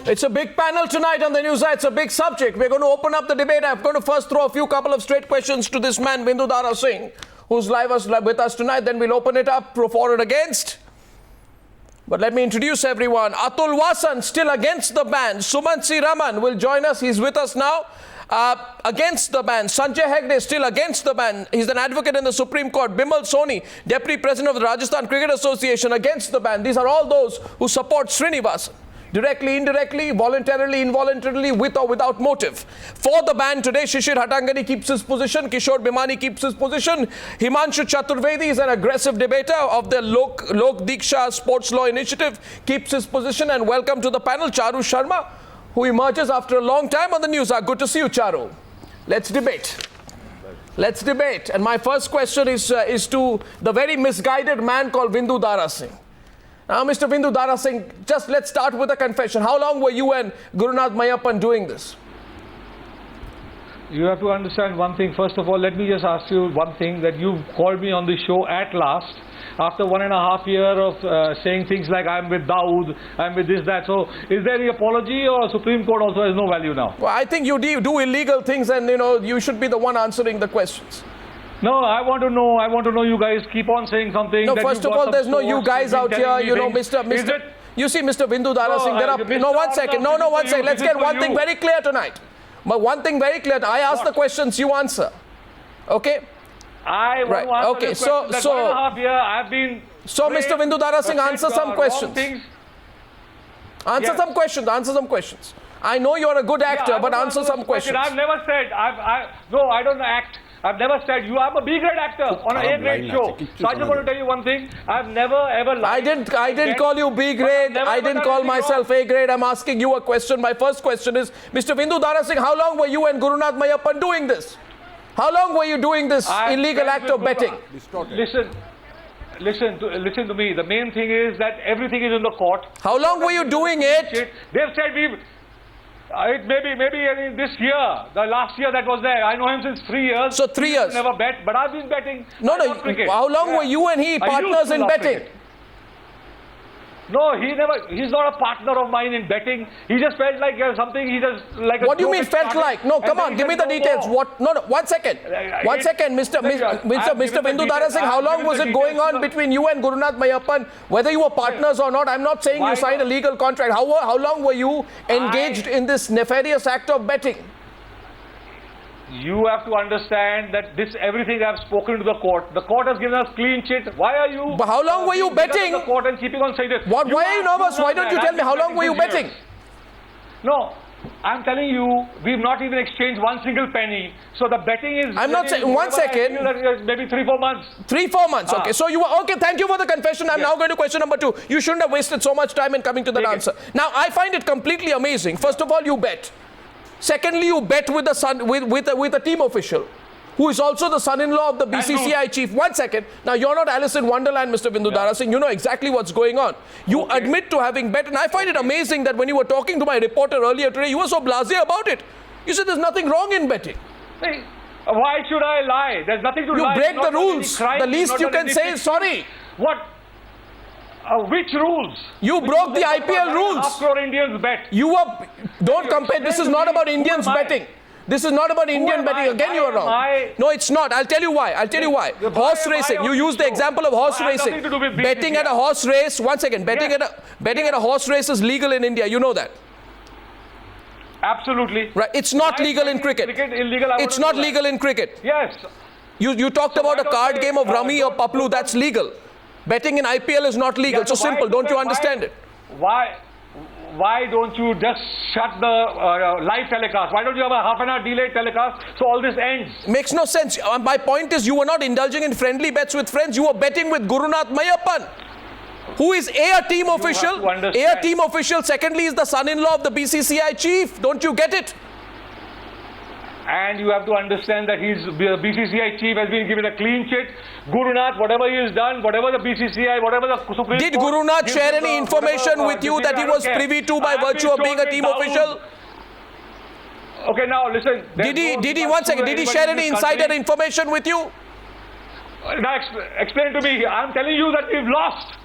It's a big panel tonight on the Newshour. It's a big subject. We're going to open up the debate. I'm going to first throw a couple of straight questions to this man, Vindu Dara Singh, who's live with us tonight. Then we'll open it up, for and against. But let me introduce everyone. Atul Vasan, still against the ban. Sumansi Raman will join us. He's with us now. Against the ban. Sanjay Hegde, still against the ban. He's an advocate in the Supreme Court. Bimal Soni, Deputy President of the Rajasthan Cricket Association, against the ban. These are all those who support Srinivasan. Directly, indirectly, voluntarily, involuntarily, with or without motive. For the ban today, Shishir Hatangani keeps his position, Kishore Bhimani keeps his position, Himanshu Chaturvedi is an aggressive debater of the Lok Diksha Sports Law Initiative, keeps his position, and welcome to the panel, Charu Sharma, who emerges after a long time on the news. Good to see you, Charu. Let's debate. Let's debate. And my first question is to the very misguided man called Vindu Dara Singh. Now, Mr. Vindu Dara Singh, just let's start with a confession. How long were you and Gurunath Meiyappan doing this? You have to understand one thing. First of all, let me just ask you one thing, that you've called me on the show at last after 1.5 years of saying things like I'm with Dawood, I'm with this, that. So is there any apology, or Supreme Court also has no value now? Well, I think you do illegal things, and you should be the one answering the questions. No, I want to know, you guys keep on saying something. No, first of all, there's no you guys out here, Mr. You see, Mr. Vindu Dara Singh, there are, one second. Let's get one thing very clear tonight. But one thing very clear, I ask the questions, you answer. Okay? I want to answer this question. That 1.5 years I've been... So, Mr. Vindu Dara Singh, answer some questions. Answer some questions. I know you're a good actor, but answer some questions. I've never said, no, I don't act. I've never said I'm a B-grade actor on an A-grade show. So I just want to tell you one thing. I've never ever lied. I didn't call you B-grade. I didn't call myself A-grade. I'm asking you a question. My first question is, Mr. Vindu Dara Singh, how long were you and Gurunath Meiyappan doing this? How long were you doing this illegal act of betting? Listen to me. The main thing is that everything is in the court. How long were you doing it? They've said maybe this year, the last year that was there. I know him since 3 years. So 3 years. Never bet, but I've been betting. No. How long were you and he partners in betting? Cricket. No, he's not a partner of mine in betting. He just felt like something. He just like. What do you mean felt like? No, come on, give me the details. What? No. 1 second. 1 second, Mr. Vindu Dara Singh. How long was it going on between you and Gurunath Meiyappan? Whether you were partners or not, I'm not saying you signed a legal contract. How long were you engaged in this nefarious act of betting? You have to understand that everything I've spoken to the court has given us clean chit. Why are you? But how long were you betting? The court and keeping on saying this. Why are you nervous? Why don't you tell me how long were you betting? No, I'm telling you, we've not even exchanged one single penny. So the betting is. I'm not saying 1 second. Maybe 3-4 months. 3-4 months. Okay. So you were okay. Thank you for the confession. I'm now going to question number 2. You shouldn't have wasted so much time in coming to that answer. Now I find it completely amazing. First of all, you bet. Secondly, you bet with a team official who is also the son-in-law of the BCCI chief. 1 second. Now, you're not Alice in Wonderland, Mr. Vindu Dara Singh. You know exactly what's going on. You admit to having bet. And I find it amazing that when you were talking to my reporter earlier today, you were so blasé about it. You said there's nothing wrong in betting. Hey, why should I lie? There's nothing to lie. You break the rules. The least you can say is sorry. What? Which rules? You broke the IPL rules. Half crore Indians bet. Don't compare. This is not about Indians betting. This is not about Indian betting. Again, you are wrong. No, it's not. I'll tell you why. Horse racing. You use the example of horse racing. Betting at a horse race. 1 second. Betting at a horse race is legal in India. You know that. Absolutely. Right. It's not legal in cricket. It's not legal in cricket. Yes. You talked about a card game of Rummy or Paplu. That's legal. Betting in IPL is not legal. So simple. Don't you understand it? Why don't you just shut the live telecast? Why don't you have a half-an-hour delayed telecast so all this ends? Makes no sense. My point is, you were not indulging in friendly bets with friends. You were betting with Gurunath Meiyappan, who is a team official. Secondly, is the son-in-law of the BCCI chief. Don't you get it? And you have to understand that the BCCI chief has been given a clean chit. Gurunath, whatever he has done, whatever the BCCI, whatever the Supreme Court... Did Gurunath share any information with you that he was privy to by virtue of being a team official? Okay, now listen. Did he share any insider information with you? Now explain to me. I'm telling you that we've lost.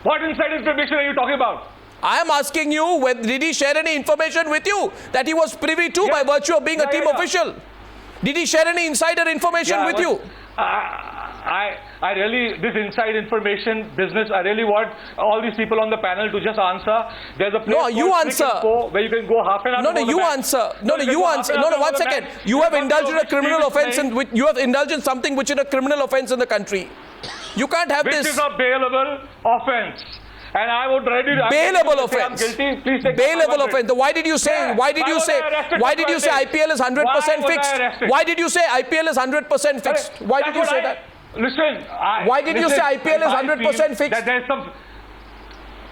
What insider information are you talking about? I am asking you, did he share any information with you that he was privy to by virtue of being a team official? Did he share any insider information with you? I really, this inside information business, I really want all these people on the panel to just answer. There's a place No, you answer. where you can go half an hour. No, you answer. No, you answer. No, 1 second. You have indulged in a criminal offense, you have indulged in something which is a criminal offense in the country. You can't have this. This is a bailable offense. And I would ready to bailable offense. I'm guilty. Please take bailable offense. Why did you say? Why did you say? Why did you say IPL is 100% fixed? Why did you say IPL is 100% fixed? Why did you say that? Listen. Why did you say IPL is 100% fixed? That there's some.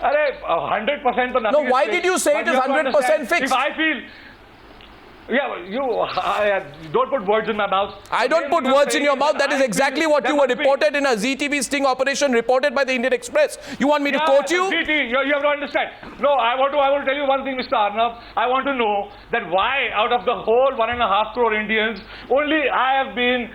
100% No. Why did you say it is 100% fixed? If I feel. Yeah, you don't put words in my mouth. I don't put words in your mouth. That is exactly what you were reported in a ZTV sting operation reported by the Indian Express. You want me to quote you? You have to understand. No, I want to tell you one thing, Mr. Arnab. I want to know that why out of the whole 1.5 crore Indians, only I have been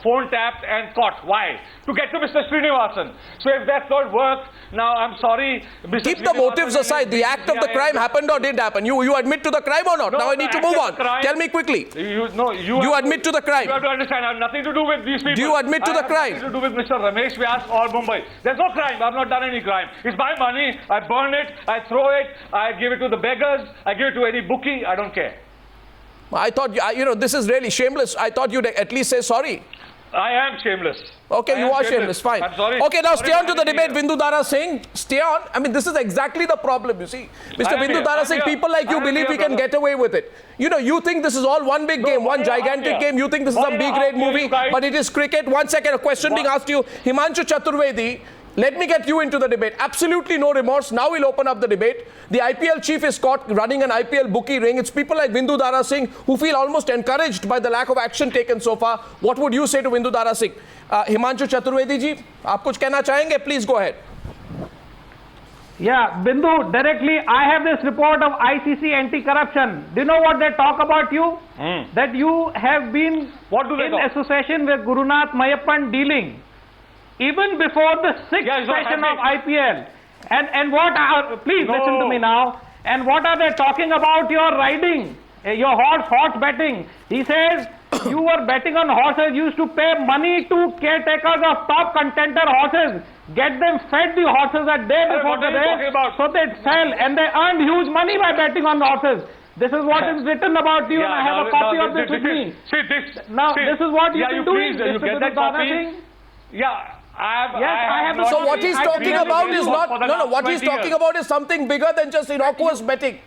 phone tapped and caught. Why? To get to Mr. Srinivasan. So if that's not worked, now I'm sorry. Mr. Keep the motives aside. The act of the crime happened or didn't happen. You admit to the crime or not? No, now I need to move on. Tell me quickly. You admit to the crime. You have to understand, I have nothing to do with these people. Do you admit to the crime? Nothing to do with Mr. Ramesh Vyas or Mumbai. There's no crime. I've not done any crime. It's my money. I burn it. I throw it. I give it to the beggars. I give it to any bookie. I don't care. I thought, this is really shameless. I thought you'd at least say sorry. I am shameless. Okay, you are shameless. Fine. I'm sorry. Okay, now stay on to the debate. Vindu Dara Singh, stay on. I mean, this is exactly the problem, you see. Mr. Vindu Dara Singh, people like you believe we can get away with it. You think this is all one big game, one gigantic game. You think this is some B-grade movie, but it is cricket. 1 second, a question being asked to you. Himanshu Chaturvedi, let me get you into the debate. Absolutely no remorse. Now we'll open up the debate. The IPL chief is caught running an IPL bookie ring. It's people like Vindu Dara Singh who feel almost encouraged by the lack of action taken so far. What would you say to Vindu Dara Singh? Himanshu Chaturvedi ji, aap kuch kehna chahenge? Please go ahead. Yeah, Bindu, directly, I have this report of ICC Anti Corruption. Do you know what they talk about you? That you have been in association with Gurunath Meiyappan dealing even before the 6th session of IPL. And what are, please listen to me now, and what are they talking about your riding, your horse betting? He says you were betting on horses, you used to pay money to caretakers of top contender horses, get them fed the horses a day before the race, so they'd sell, and they earned huge money by betting on horses. This is what is written about you, and I have a copy of this with me. This is what you've been doing. You get that copy? Yeah. I have. So what he's talking about is not, what he's talking about is something bigger than just innocuous betting.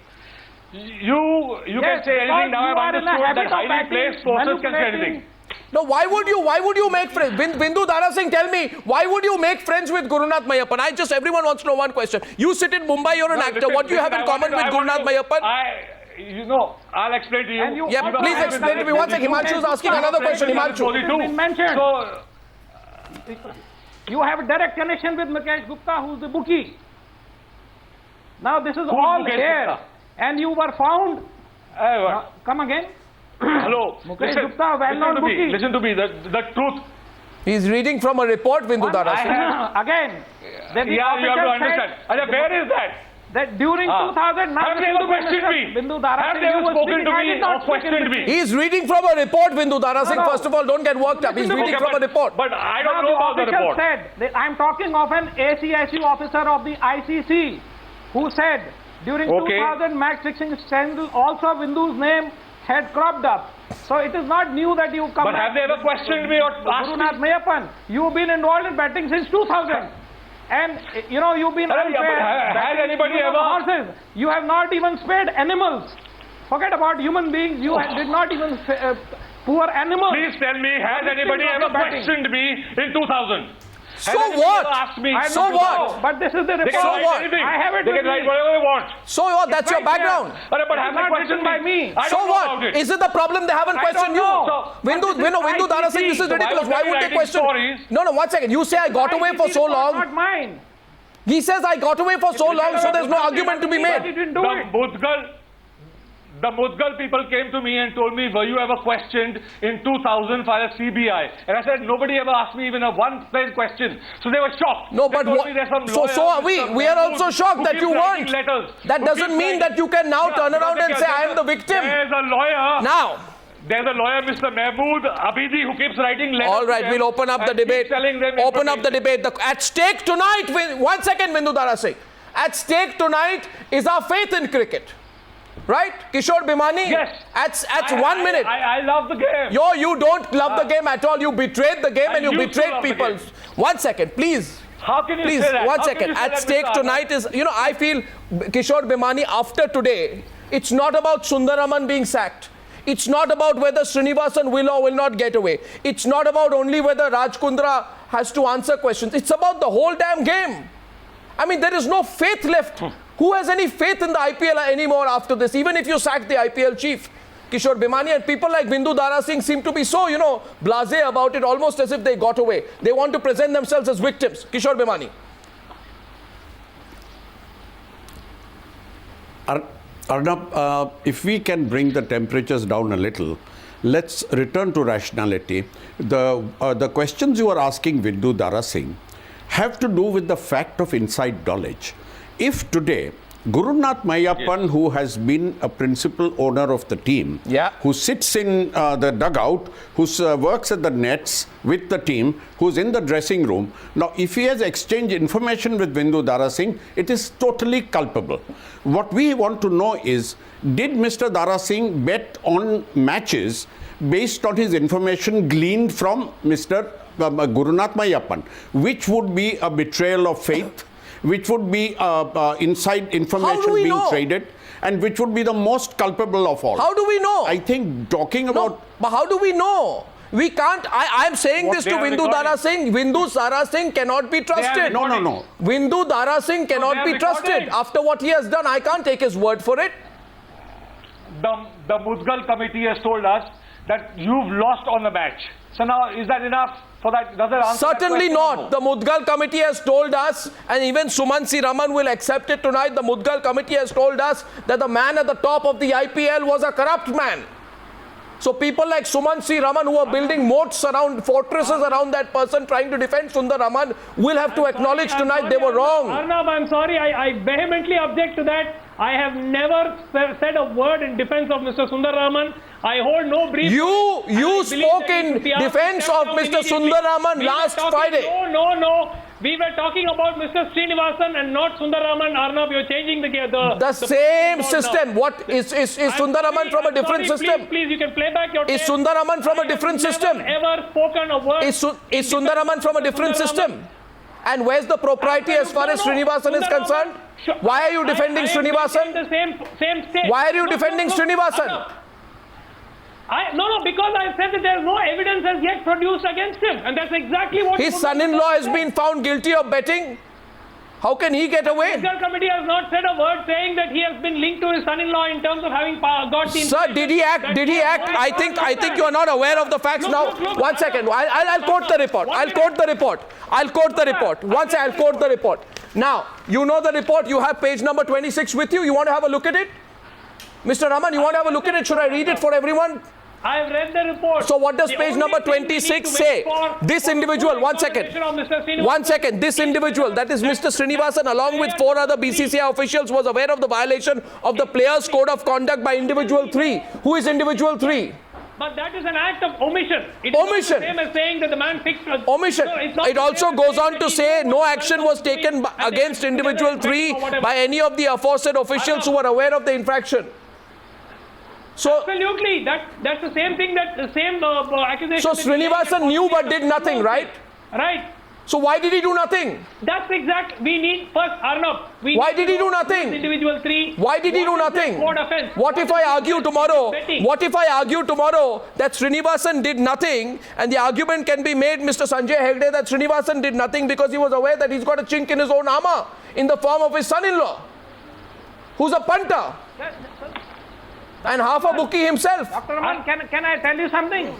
You can say anything. Now I've understood that highly placed sources can say anything. No, why would you make friends? Vindu Dara Singh, tell me, why would you make friends with Gurunath Meiyappan? Everyone wants to know one question. You sit in Mumbai, you're an actor. What do you have in common with Gurunath Meiyappan? I'll explain to you. Please explain to me. 1 second. Himanshu is asking another question. Himanshu. You have a direct connection with Mukesh Gupta, who's the bookie. Now this is all here, and you were found. Come again. Hello. Mukesh Gupta, well-known bookie. Listen to me. The truth. He's reading from a report, Vindu Dara Singh. Again. You have to understand. Where is that? That during 2009, have they ever questioned me? Vindu Dara Singh, have they ever spoken to me or questioned me? He's reading from a report, Vindu Dara Singh. First of all, don't get worked up. He's reading from a report. But I don't know about the report. I'm talking of an ACSU officer of the ICC who said during 2000 match fixing scandal, also Vindu's name had cropped up. So it is not new that you come. But have they ever questioned me or asked me? Gurunath Meiyappan, you've been involved in betting since 2000. And you've been unfair. Has anybody ever? Horses. You have not even spared animals. Forget about human beings. You did not even poor animals. Please tell me, has anybody ever questioned me in 2000? So what? So what? But this is the report. So what? I have it. They can write whatever they want. So what? That's your background. But have they questioned by me? So what? Is it the problem they haven't questioned you? Vindu Dara Singh, this is ridiculous. Why would they question? No, 1 second. You say I got away for so long. Not mine. He says I got away for so long, so there's no argument to be made. The Mudgal people came to me and told me, were you ever questioned in 2000 by the CBI? And I said, nobody ever asked me even a one plain question. So they were shocked. No, but so are we. We are also shocked that you weren't. That doesn't mean that you can now turn around and say, I am the victim. There's a lawyer. Now. There's a lawyer, Mr. Mahmood Abidi, who keeps writing letters. All right, we'll open up the debate. Open up the debate. At stake tonight, 1 second, Vindu Dara Singh. At stake tonight is our faith in cricket. Right? Kishore Bhimani? Yes. At 1 minute. I love the game. You don't love the game at all. You betrayed the game and you betrayed people. 1 second, please. How can you please, say that? 1 second. At stake tonight is, I feel Kishore Bhimani after today, it's not about Sunder Raman being sacked. It's not about whether Srinivasan will or will not get away. It's not about only whether Raj Kundra has to answer questions. It's about the whole damn game. I mean, there is no faith left. Who has any faith in the IPL anymore after this? Even if you sack the IPL chief, Kishore Bhimani, and people like Vindu Dara Singh seem to be so, blasé about it, almost as if they got away. They want to present themselves as victims. Kishore Bhimani. Arnab, if we can bring the temperatures down a little, let's return to rationality. The questions you are asking Vindu Dara Singh have to do with the fact of inside knowledge. If today, Gurunath Meiyappan, who has been a principal owner of the team, who sits in the dugout, who works at the nets with the team, who's in the dressing room. Now, if he has exchanged information with Vindu Dara Singh, it is totally culpable. What we want to know is, did Mr. Dara Singh bet on matches based on his information gleaned from Mr. Gurunath Meiyappan, which would be a betrayal of faith, which would be inside information being traded, and which would be the most culpable of all. How do we know? I think talking about... But how do we know? We can't... I am saying this to Vindu Dara Singh. Vindu Dara Singh cannot be trusted. No. Vindu Dara Singh cannot be trusted. After what he has done, I can't take his word for it. The Mudgal Committee has told us that you've lost on the match. So now, is that enough? For that, does that answer Certainly that not. The Mudgal Committee has told us, and even Sumansi Raman will accept it tonight, the Mudgal Committee has told us that the man at the top of the IPL was a corrupt man. So people like Sumansi Raman, who are building moats around, fortresses around that person, trying to defend Sunder Raman, will have to acknowledge tonight they were wrong. Arnab, I'm sorry, I vehemently object to that. I have never said a word in defense of Mr. Sunder Raman. I hold no brief. You spoke in defense of Mr. Sunder Raman last Friday. No. We were talking about Mr. Srinivasan and not Sunder Raman. Arnab, you're changing the same system. What is Sunder Raman from a different system? Please, you can play back your tape. Is Sunder Raman from a different system? Ever spoken a word? Is Sunder Raman from a different system? And where's the propriety as far as Srinivasan is concerned? Why are you defending Srinivasan? The same state. Why are you defending Srinivasan? No, because I said that there is no evidence as yet produced against him, and that's exactly what his son-in-law has been found guilty of betting. How can he get away? The Legal Committee has not said a word saying that he has been linked to his son-in-law in terms of having got the... Sir, did he act? I think you are not aware of the facts now. 1 second. I'll quote the report. I'll quote the report. Once I'll quote the report. Now, you know the report. You have page number 26 with you. You want to have a look at it? Mr. Raman, you want to have a look at it? Should I read it for everyone? I have read the report. So what does page number 26 say? This individual, 1 second. 1 second. This individual, that is Mr. Srinivasan, along with 4 other BCCI officials, was aware of the violation of the Players' Code of Conduct by individual 3. Who is individual 3? But that is an act of omission. It is omission. Not the same as saying that the man fixed... Omission. No, it also goes on to say no action was taken against individual 3 by any of the aforesaid officials who were aware of the infraction. So, absolutely, that's the same thing, that the same accusation. So Srinivasan knew but did nothing, right? Right. So why did he do nothing? That's exact. We need first Arnab. Why did he do nothing? Individual 3. Why did he do nothing? What if I argue tomorrow? What if I argue tomorrow that Srinivasan did nothing, and the argument can be made, Mr. Sanjay Hegde, that Srinivasan did nothing because he was aware that he's got a chink in his own armor in the form of his son-in-law, who's a punter and half a bookie himself. Dr. Raman, can I tell you something?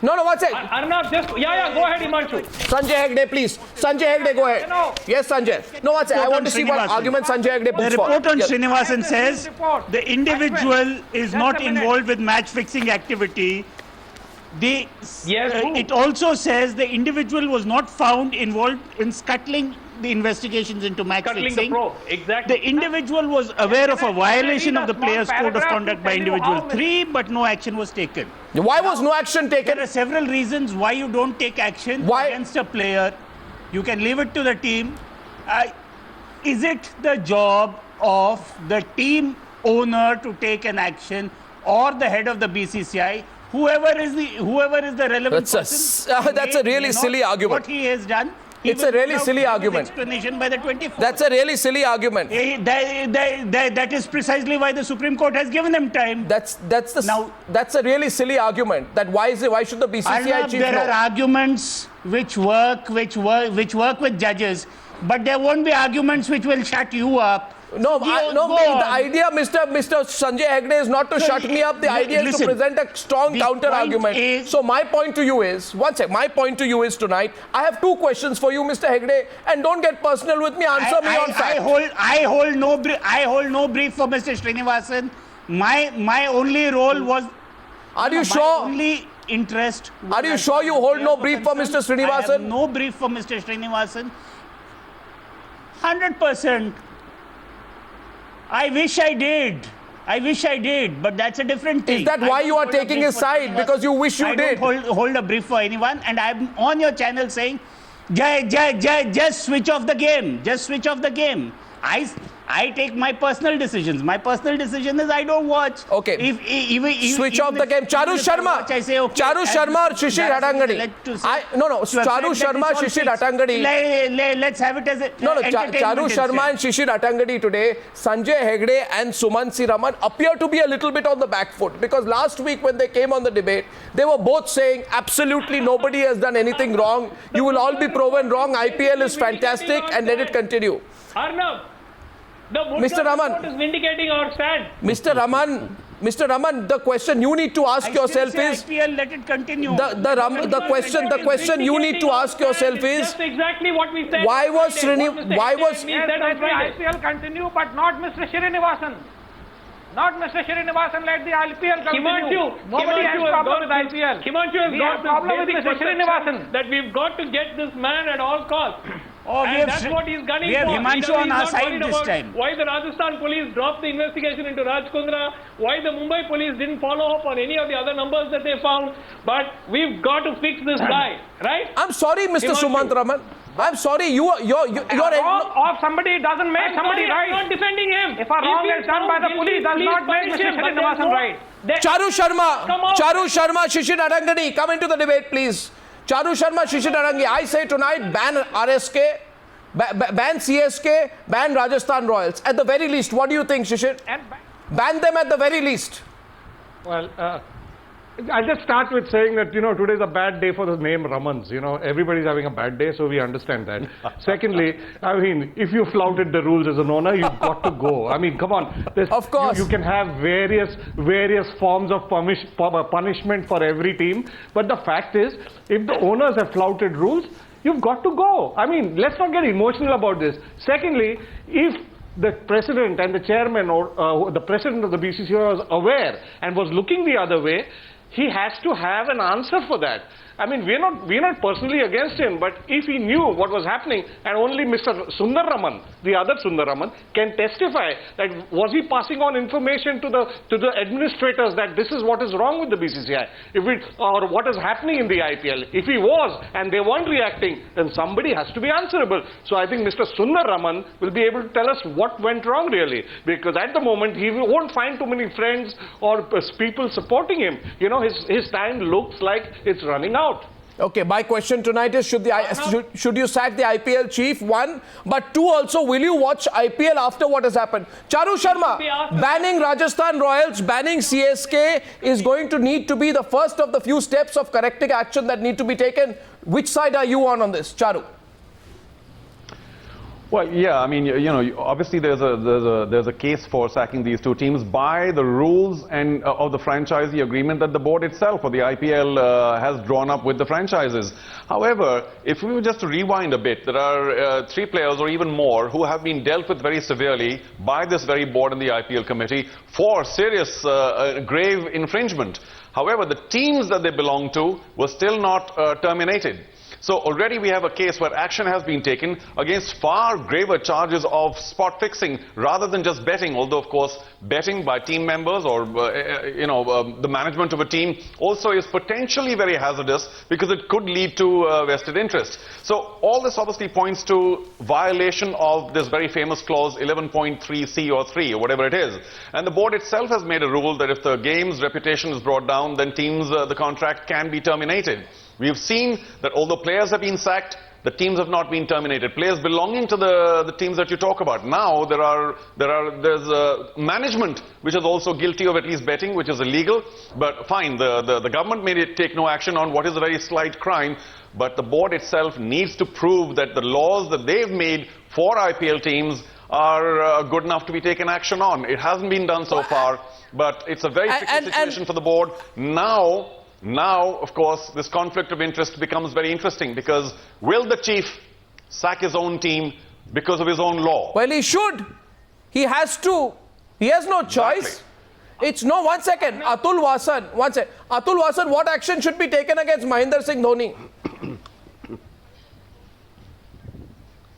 No, what's it? Arnab, just, go ahead, Himanshu. Sanjay Hegde, please. Sanjay Hegde, go ahead. Yes, Sanjay. No, what's it? I want to see what argument Sanjay Hegde puts The report on Yes. Srinivasan says the individual is not involved with match fixing activity. It also says the individual was not found involved in scuttling the investigations into match fixing. Exactly. The individual was aware of a violation of the players' code of conduct by individual 3, but no action was taken. Why was no action taken? There are several reasons why you don't take action against a player. You can leave it to the team. Is it the job of the team owner to take an action, or the head of the BCCI? Whoever is the relevant person. That's a really silly argument. What he has done. It's a really silly argument. Explanation by the 24th. That's a really silly argument. That is precisely why the Supreme Court has given them time. That's a really silly argument. That why should the BCCI chief there know? are arguments which work with judges, but there won't be arguments which will shut you up. No, the idea, Mr. Sanjay Hegde, is not to shut me up. The idea is to present a strong counter argument. So my point to you is, my point to you is tonight, I have two questions for you, Mr. Hegde, and don't get personal with me. Answer me on fact. I hold no brief for Mr. Srinivasan. My only role was. Are you sure? Only interest. Are you sure you hold no brief for Mr. Srinivasan? I have no brief for Mr. Srinivasan. 100%. I wish I did, but that's a different thing. Is that why you are taking his side? Because you wish you did? I don't hold a brief for anyone, and I'm on your channel saying, just switch off the game. Just switch off the game. I take my personal decisions. My personal decision is I don't watch. Okay. Switch off the game. Charu Sharma. Charu Sharma or Shishir Hattangadi. Charu Sharma, Shishir Hattangadi. Let's have it as a Charu Sharma and Shishir Hattangadi today, Sanjay Hegde and Sumansi Raman appear to be a little bit on the back foot, because last week when they came on the debate, they were both saying absolutely nobody has done anything wrong. You will all be proven wrong. IPL is fantastic and let it continue. Arnab, the Mr. Raman is vindicating our stand. Mr. Raman, the question you need to ask yourself is, IPL, let it continue. The question you need to ask yourself is, that's exactly what we said. why was IPL continue, but not Mr. Srinivasan? Not Mr. Srinivasan, let the IPL continue. Nobody has problem with IPL. Himanshu has got problem with Mr. Srinivasan. That we've got to get this man at all costs. That's what he's gunning for. We have Himanshu on our side this time. Why the Rajasthan police dropped the investigation into Kundra, why the Mumbai police didn't follow up on any of the other numbers that they found. But we've got to fix this guy, right? I'm sorry, Mr. Sumant Raman. I'm sorry, you're wrong of somebody doesn't make somebody right. I'm not defending him. If a wrong is done by the police, does not make Mr. Srinivasan right. Charu Sharma, Shishir Hattangadi, come into the debate, please. Charu Sharma, Shishir Hattangadi, I say tonight, ban RSK, ban CSK, ban Rajasthan Royals. At the very least, what do you think, Shishir? Ban them at the very least. Well, I'll just start with saying that, today's a bad day for the name Ramans. Everybody's having a bad day, so we understand that. Secondly, if you flouted the rules as an owner, you've got to go. Come on. Of course. You can have various forms of punishment for every team. But the fact is, if the owners have flouted rules, you've got to go. Let's not get emotional about this. Secondly, if the president and the chairman or the president of the BCCI was aware and was looking the other way, he has to have an answer for that. We're not personally against him, but if he knew what was happening, and only Mr. Sunder Raman, the other Sunder Raman, can testify that was he passing on information to the administrators that this is what is wrong with the BCCI, or what is happening in the IPL. If he was and they weren't reacting, then somebody has to be answerable. So I think Mr. Sunder Raman will be able to tell us what went wrong really, because at the moment he won't find too many friends or people supporting him. His time looks like it's running out. Okay, my question tonight is, should you sack the IPL chief? One, but two also, will you watch IPL after what has happened? Charu Sharma, banning Rajasthan Royals, banning CSK is going to need to be the first of the few steps of corrective action that need to be taken. Which side are you on this, Charu? Well, yeah, I mean, you know, obviously there's a case for sacking these two teams by the rules and of the franchisee agreement that the board itself or the IPL has drawn up with the franchises. However, if we were just to rewind a bit, there are 3 players or even more who have been dealt with very severely by this very board and the IPL committee for serious, grave infringement. However, the teams that they belong to were still not terminated. So already we have a case where action has been taken against far graver charges of spot fixing rather than just betting, although of course betting by team members or the management of a team also is potentially very hazardous because it could lead to vested interest. So all this obviously points to violation of this very famous clause 11.3c or 3 or whatever it is. And the board itself has made a rule that if the game's reputation is brought down, then teams, the contract can be terminated. We have seen that although players have been sacked, the teams have not been terminated. Players belonging to the teams that you talk about. Now there's management which is also guilty of at least betting, which is illegal. But fine, the government may take no action on what is a very slight crime. But the board itself needs to prove that the laws that they've made for IPL teams are good enough to be taken action on. It hasn't been done so far, but it's a very tricky situation for the board. Now, of course, this conflict of interest becomes very interesting because will the chief sack his own team because of his own law? Well, he should. He has to. He has no choice. Exactly. It's no, one second. Atul Vasan, what action should be taken against Mahendra Singh Dhoni?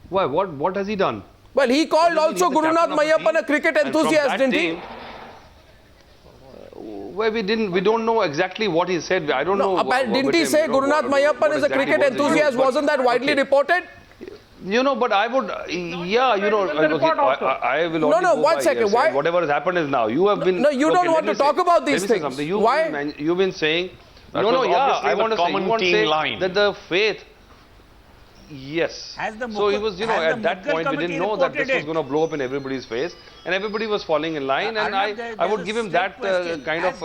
Why? What has he done? Well, he called also Gurunath Meiyappan a cricket enthusiast, didn't he? Well, we don't know exactly what he said. I don't know. Didn't he say Gurunath Meiyappan is a cricket enthusiast? Wasn't that widely reported? You know, but I would, yeah, you know, I will only No, 1 second. Why? Whatever has happened is now. You have been. No, you don't want to talk about these things. Why? You've been saying. I want to say that the faith. Yes. So he was, you know, at that point we didn't know that this was going to blow up in everybody's face, and everybody was falling in line. And I would give him that kind of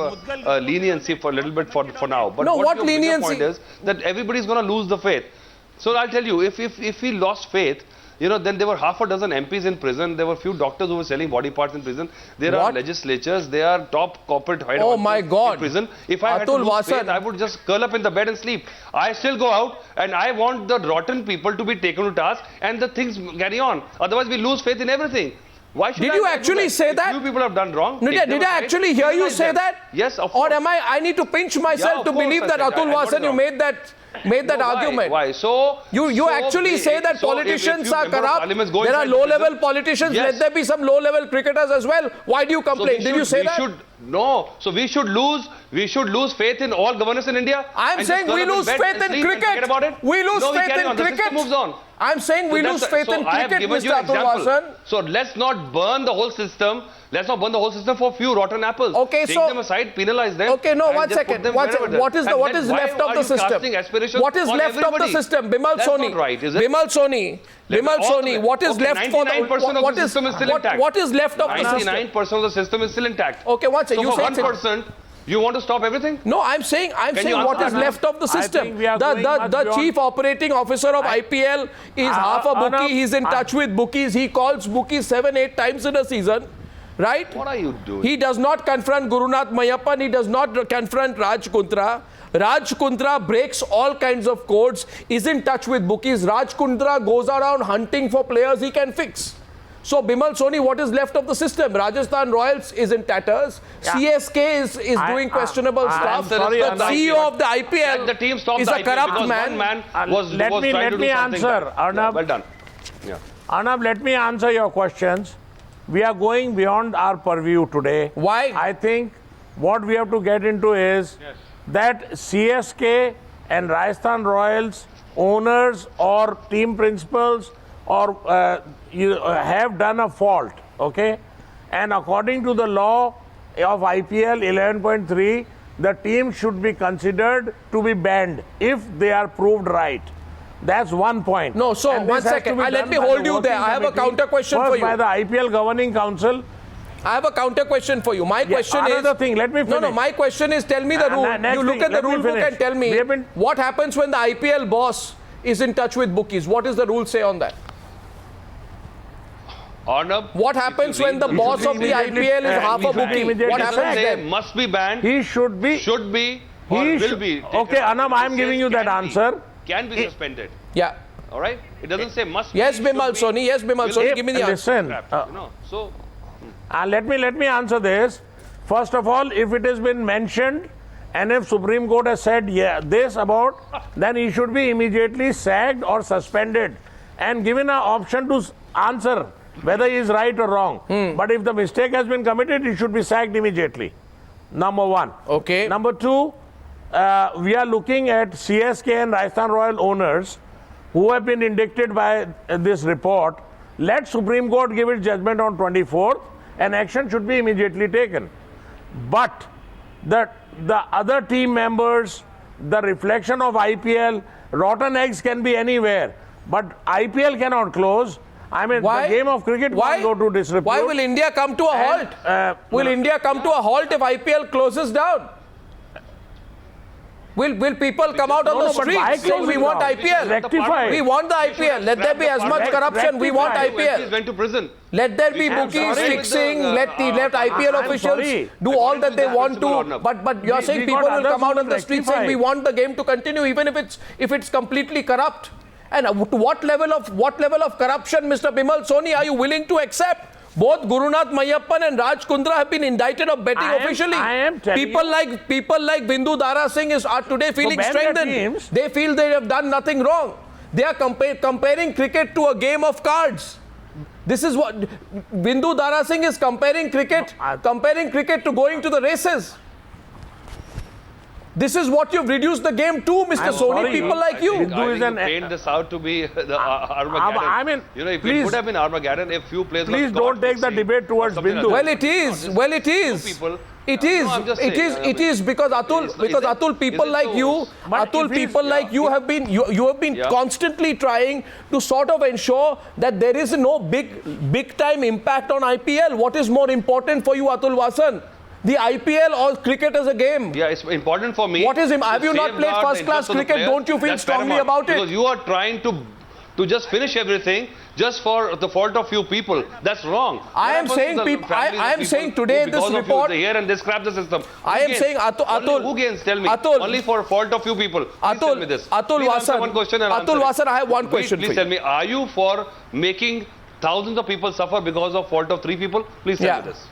leniency for a little bit for now. But no, what leniency? Point is that everybody's going to lose the faith. So I'll tell you, if he lost faith, you know, then there were half a dozen MPs in prison. There were few doctors who were selling body parts in prison. There are legislatures. There are top corporate head in prison. If I had to lose faith, I would just curl up in the bed and sleep. I still go out and I want the rotten people to be taken to task and the things carry on. Otherwise, we lose faith in everything. Why should Did you actually say that? Few people have done wrong. Did I actually hear you say that? Yes, of course. Or am I need to pinch myself to believe that Atul Vasan, you made that argument? Why? So you actually say that politicians are corrupt. There are low-level politicians. Yes. Let there be some low-level cricketers as well. Why do you complain? Did you say that? No. So we should lose faith in all governance in India. I'm saying we lose faith in cricket. We lose faith in cricket. Moves on. I'm saying we lose faith in cricket, Mr. Atul Vasan. So let's not burn the whole system. Let's not burn the whole system for a few rotten apples. Okay, Take them aside, penalize them. Okay, no, 1 second. What is left of the system? What is left of the system? Bimal Soni. Right, is it? Bimal Soni. What is left for the 99% of the system is still intact. What is left of the system? 99% of the system is still intact. Okay, 1 second. So for 1%, you want to stop everything? No, I'm saying what is left of the system. The chief operating officer of IPL is half a bookie. He's in touch with bookies. He calls bookies 7-8 times in a season. Right? What are you doing? He does not confront Gurunath Meiyappan. He does not confront Raj Kundra. Raj Kundra breaks all kinds of codes, is in touch with bookies. Raj Kundra goes around hunting for players he can fix. So, Bimal Soni, what is left of the system? Rajasthan Royals is in tatters. Yeah. CSK is doing questionable stuff. The CEO of the IPL is a corrupt man. Let me answer. Arnab, well done. Yeah. Arnab, let me answer your questions. We are going beyond our purview today. Why? I think what we have to get into is that CSK and Rajasthan Royals owners or team principals or have done a fault, okay? And according to the law of IPL 11.3, the team should be considered to be banned if they are proved right. That's one point. No, so 1 second. Let me hold you there. I have a counter question for you. By the IPL Governing Council. I have a counter question for you. My question is... Another thing, let me finish. No, my question is, tell me the rule. You look at the rule book and tell me what happens when the IPL boss is in touch with bookies. What does the rule say on that? Arnab, What happens when the boss of the IPL is half a bookie? What happens then? Must be banned. He should be. Should be. Or will be. Okay, Arnab, I am giving you that answer. Can be suspended. Yeah. All right. It doesn't say must. Yes, be, Bimal Soni. Yes, Bimal Soni. Give me the answer. Listen, So. let me answer this. First of all, if it has been mentioned, and if Supreme Court has said this about, then he should be immediately sacked or suspended and given an option to answer whether he is right or wrong. But if the mistake has been committed, he should be sacked immediately. Number one. Okay. Number two, we are looking at CSK and Rajasthan Royal owners who have been indicted by this report. Let Supreme Court give its judgment on 24th and action should be immediately taken. But the other team members, the reflection of IPL, rotten eggs can be anywhere, but IPL cannot close. I mean, the game of cricket can't go to disrepute. Why will India come to a halt? Will India come to a halt if IPL closes down? Will people come out on the streets saying we want IPL? Rectify. We want the IPL. Let there be as much corruption. We want IPL. Went to prison. Let there be bookies fixing. Let IPL officials do all that they want to. But you're saying people will come out on the streets saying we want the game to continue, even if it's completely corrupt. And to what level of corruption, Mr. Bimal Soni, are you willing to accept? Both Gurunath Meiyappan and Raj Kundra have been indicted of betting officially. People like Vindu Dara Singh are today feeling strengthened. They feel they have done nothing wrong. They are comparing cricket to a game of cards. This is what Vindu Dara Singh is comparing cricket to going to the races. This is what you've reduced the game to, Mr. Soni. People like you. You paint this out to be the Armageddon. I mean, if it would have been Armageddon, if few players. Please don't take the debate towards Bindu. Well, it is. It is because Atul, people like you, have been constantly trying to sort of ensure that there is no big time impact on IPL. What is more important for you, Atul Vasan? The IPL or cricket as a game? Yeah, it's important for me. What is him? Have you not played first-class cricket? Don't you feel strongly about it? Because you are trying to just finish everything just for the fault of few people. That's wrong. I am saying today this report. Here and they scrap the system. I am saying Atul. Who gains? Tell me. Atul, only for fault of few people. Please tell me this. Atul Vasan. One question and Atul Vasan, I have one question. Please tell me. Are you for making thousands of people suffer because of fault of 3 people? Please tell me this.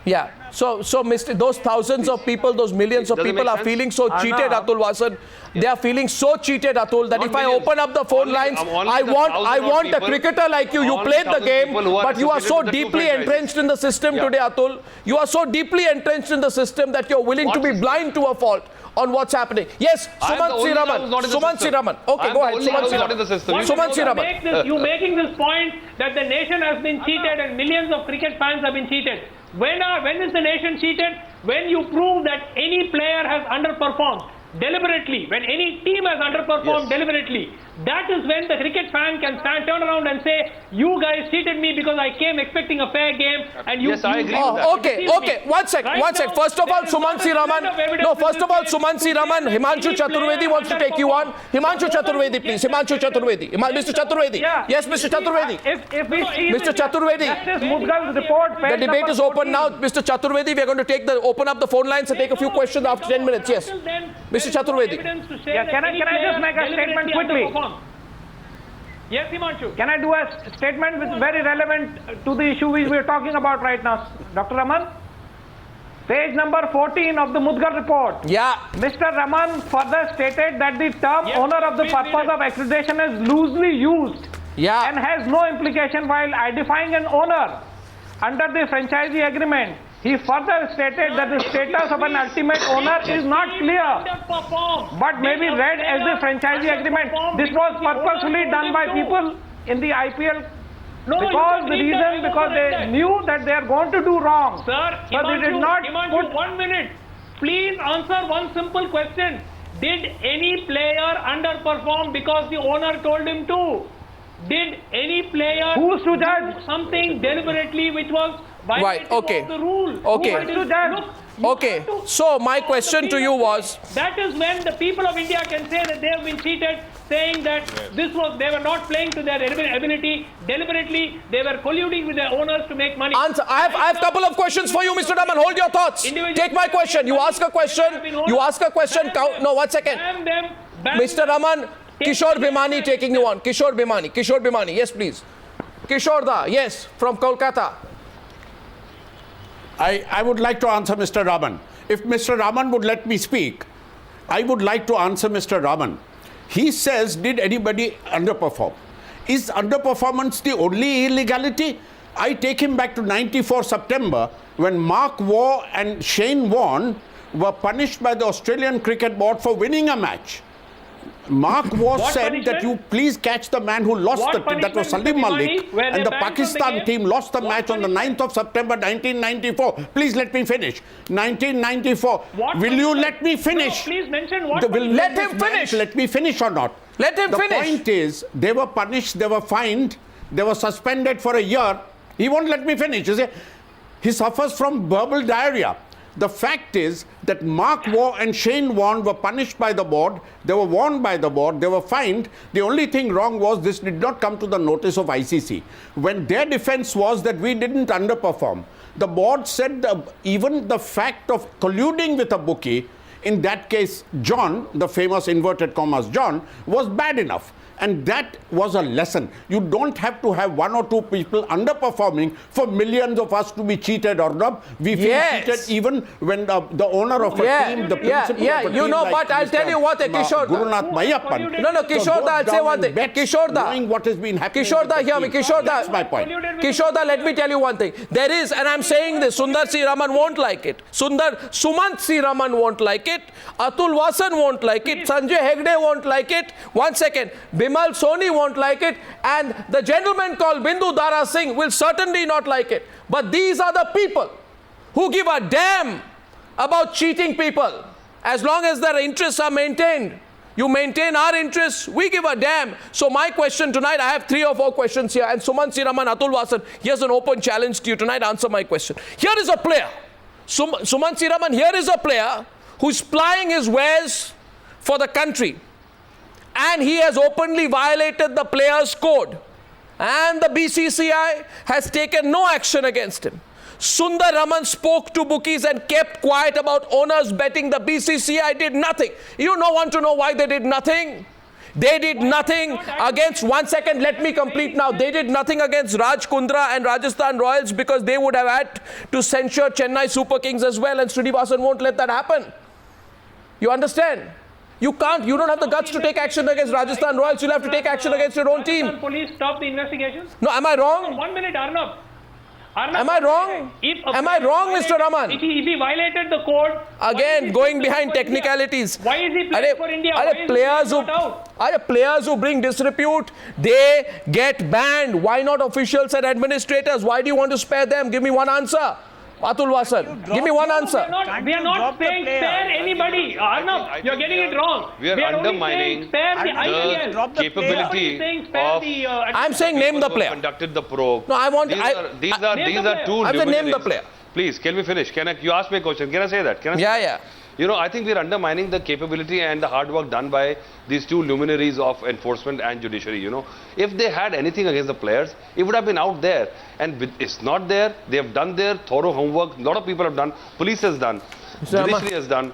Yeah. So those thousands of people, those millions of people are feeling so cheated, Atul Vasan. They are feeling so cheated, Atul, that if I open up the phone lines, I want a cricketer like you. You played the game, but you are so deeply entrenched in the system today, Atul. You are so deeply entrenched in the system that you're willing to be blind to a fault on what's happening. Yes, Suman Raman. Okay, go ahead. Suman Raman. You're making this point that the nation has been cheated and millions of cricket fans have been cheated. When is the nation cheated? When you prove that any player has underperformed deliberately, when any team has underperformed deliberately, that is when the cricket fan can turn around and say, you guys cheated me because I came expecting a fair game and you... Yes, I agree with that. Okay. One sec. First of all, Suman Raman, Himanshu Chaturvedi wants to take you on. Himanshu Chaturvedi, please. Himanshu Chaturvedi. Mr. Chaturvedi. Yes, Mr. Chaturvedi. If we see Mr. Chaturvedi. Justice Mukul report, the debate is open now. Mr. Chaturvedi, we are going to open up the phone lines and take a few questions after 10 minutes. Yes. Mr. Chaturvedi. Can I just make a statement quickly? Yes, Himanshu. Can I do a statement which is very relevant to the issue we are talking about right now, Dr. Raman? Page number 14 of the Mudgal report. Yeah. Mr. Raman further stated that the term owner of the purpose of accreditation is loosely used and has no implication while identifying an owner under the franchisee agreement. He further stated that the status of an ultimate owner is not clear, but may be read as the franchisee agreement. This was purposefully done by people in the IPL because they knew that they are going to do wrong. Sir, so they did not put... 1 minute. Please answer one simple question. Did any player underperform because the owner told him to? Did any player Who's to judge? do something deliberately which was Right, okay. of the rule? Okay, so my question to you was... That is when the people of India can say that they have been cheated. saying that they were not playing to their ability. Deliberately, they were colluding with their owners to make money. Answer. I have a couple of questions for you, Mr. Raman. Hold your thoughts. Take my question. You ask a question. You ask a question. No, 1 second. Mr. Raman, Kishore Bhimani taking you on. Kishore Bhimani. Yes, please. Kishore Da, yes, from Kolkata. I would like to answer Mr. Raman. If Mr. Raman would let me speak, I would like to answer Mr. Raman. He says, did anybody underperform? Is underperformance the only illegality? I take him back to 94 September when Mark Waugh and Shane Warne were punished by the Australian Cricket Board for winning a match. Mark Waugh said that you please catch the man who lost the team. That was Salim Malik. And the Pakistan team lost the match on the 9th of September 1994. Please let me finish. 1994. Will you let me finish? No, please mention what. Let him finish. Let me finish or not? Let him finish. The point is, they were punished, they were fined, they were suspended for a year. He won't let me finish. You see, he suffers from verbal diarrhea. The fact is that Mark Waugh and Shane Warne were punished by the board. They were warned by the board. They were fined. The only thing wrong was this did not come to the notice of ICC. When their defense was that we didn't underperform, the board said even the fact of colluding with a bookie, in that case, John, the famous inverted commas John, was bad enough. And that was a lesson. You don't have to have one or two people underperforming for millions of us to be cheated or not. We feel cheated even when the owner of a team, the principal of a team, but I'll tell you what, Kishore. Gurunath Meiyappan. No, Kishore Da, I'll say one thing. Kishore Da. Knowing what has been happening. Kishore Da, hear me. Kishore Da. That's my point. Kishore Da, let me tell you one thing. There is, and I'm saying this, Sundar C. Raman won't like it. Sumant C. Raman won't like it. Atul Vasan won't like it. Sanjay Hegde won't like it. 1 second. Bimal Soni won't like it, and the gentleman called Vindu Dara Singh will certainly not like it. But these are the people who give a damn about cheating people. As long as their interests are maintained, you maintain our interests, we give a damn. So my question tonight, I have 3 or 4 questions here, and Sumant C. Raman, Atul Vasan, here's an open challenge to you tonight. Answer my question. Here is a player. Sumant C. Raman, here is a player who's plying his wares for the country. And he has openly violated the players' code. And the BCCI has taken no action against him. Sunder Raman spoke to bookies and kept quiet about owners betting. The BCCI did nothing. You don't want to know why they did nothing? They did nothing against, 1 second, let me complete now. They did nothing against Raj Kundra and Rajasthan Royals because they would have had to censure Chennai Super Kings as well, and Srinivasan won't let that happen. You understand? You don't have the guts to take action against Rajasthan Royals. You'll have to take action against your own team. Rajasthan police stop the investigations? No, am I wrong? 1 minute, Arnab. Am I wrong? Am I wrong, Mr. Raman? If he violated the code... Again, going behind technicalities. Why is he playing for India? Players who bring disrepute, they get banned. Why not officials and administrators? Why do you want to spare them? Give me one answer. Atul Vasan, give me one answer. We are not saying spare anybody. Arnab, you're getting it wrong. We are undermining the capability of... I'm saying name the player. Conducted the probe. No, I want... These are two... I have to name the player. Please, can we finish? You asked me a question. Can I say that? Yeah. You know, I think we're undermining the capability and the hard work done by these two luminaries of enforcement and judiciary, you know. If they had anything against the players, it would have been out there. And it's not there. They have done their thorough homework. A lot of people have done. Police has done. Judiciary has done.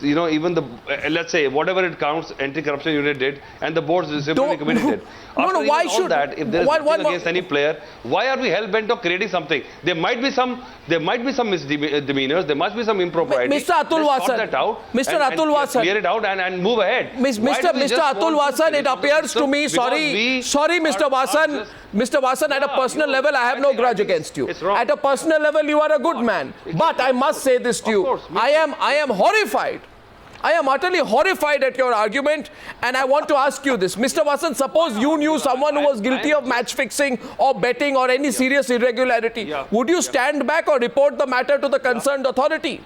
You know, even the, let's say, whatever it counts, anti-corruption unit did, and the board's disciplinary committee did. No, why should that? If there is nothing against any player, why are we hell-bent of creating something? There might be some misdemeanors, there must be some impropriety. Mr. Atul Vasan, Atul Vasan, clear it out and move ahead. Mr. Atul Vasan, it appears to me, sorry, Mr. Vasan, at a personal level, I have no grudge against you. At a personal level, you are a good man. But I must say this to you, I am horrified. I am utterly horrified at your argument, and I want to ask you this. Mr. Vasan, suppose you knew someone who was guilty of match fixing or betting or any serious irregularity. Would you stand back or report the matter to the concerned authority?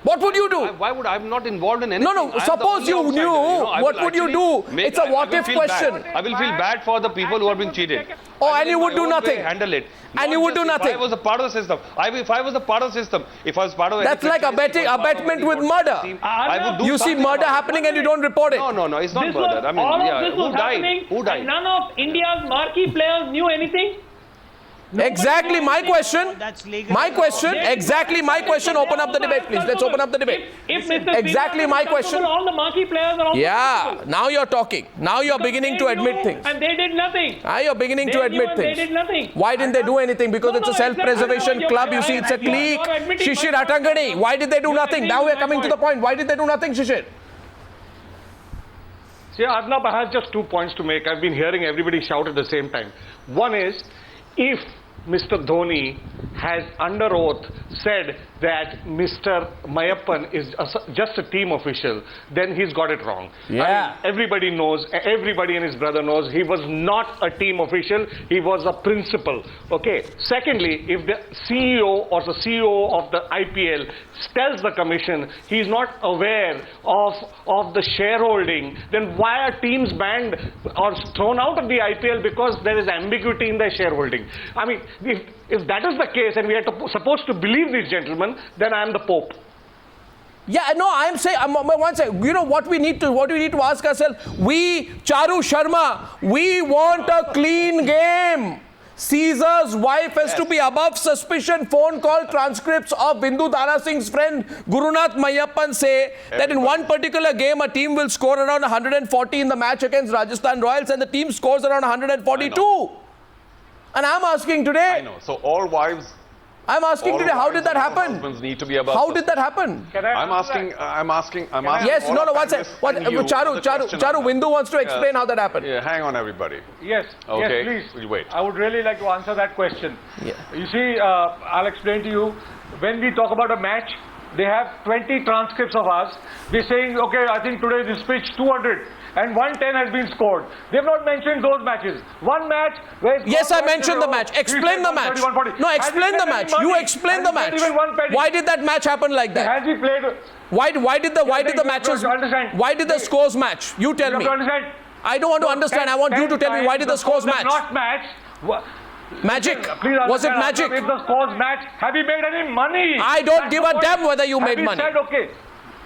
What would you do? Why would I'm not involved in anything? No, suppose you knew, what would you do? It's a what-if question. I will feel bad for the people who are being cheated. Oh, and you would do nothing. Handle it. And you would do nothing. If I was a part of the system, if I was a part of the system, if I was part of that's like abetment with murder. I would do you see murder happening and you don't report it. No, it's not This murder. was, I mean, all yeah, of this was who died? happening Who died? and none of India's marquee players knew anything. Exactly my question. That's legal. My question. Exactly my question. Open up the debate, please. Let's open up the debate. If Mr. Exactly Srinivasan my is question. all the marquee players are all Yeah, now you're talking. Now you're beginning to admit things. And they did nothing. Now you're beginning to They knew admit and things. They did nothing. Why didn't they do anything? Because it's a self-preservation club. You see, it's a clique. Shishir Atangani. Why did they do nothing? Now we're coming to the point. Why did they do nothing, Shishir? See, Arnab, I have just 2 points to make. I've been hearing everybody shout at the same time. One is, if Mr. Dhoni has under oath said that Mr. Meiyappan is just a team official, then he's got it wrong. Yeah. I mean, everybody knows, everybody and his brother knows, he was not a team official, he was a principal. Okay. Secondly, if the CEO or the CEO of the IPL tells the commission he's not aware of the shareholding, then why are teams banned or thrown out of the IPL because there is ambiguity in their shareholding? I mean, if that is the case and we are supposed to believe these gentlemen, then I am the Pope. Yeah, no, I'm saying, one second, you know what we need to ask ourselves? We, Charu Sharma, we want a clean game. Caesar's wife has to be above suspicion. Phone call transcripts of Vindu Dara Singh's friend Gurunath Meiyappan say that in one particular game a team will score around 140 in the match against Rajasthan Royals and the team scores around 142. And I'm asking today. I know. So all wives. I'm asking today, how did that happen? Husbands need to be above. How did that happen? I'm asking. Yes, no, one second. Charu, Vindu wants to explain how that happened. Yeah, hang on, everybody. Yes, Okay, yes, please. we'll wait. I would really like to answer that question. Yeah. You see, I'll explain to you. When we talk about a match, they have 20 transcripts of us. They're saying, okay, I think today this pitch 200 and 110 has been scored. They've not mentioned those matches. One match where... Yes, I mentioned the match. Explain the match. No, explain the match. You explain the match. Why did that match happen like that? Has he played... Why did the matches... Why did the scores match? You tell me. I don't want to understand. I want you to tell me why did the scores match? Not match. Magic. Was it magic? If the scores match, have you made any money? I don't give a damn whether you made money. Said, okay.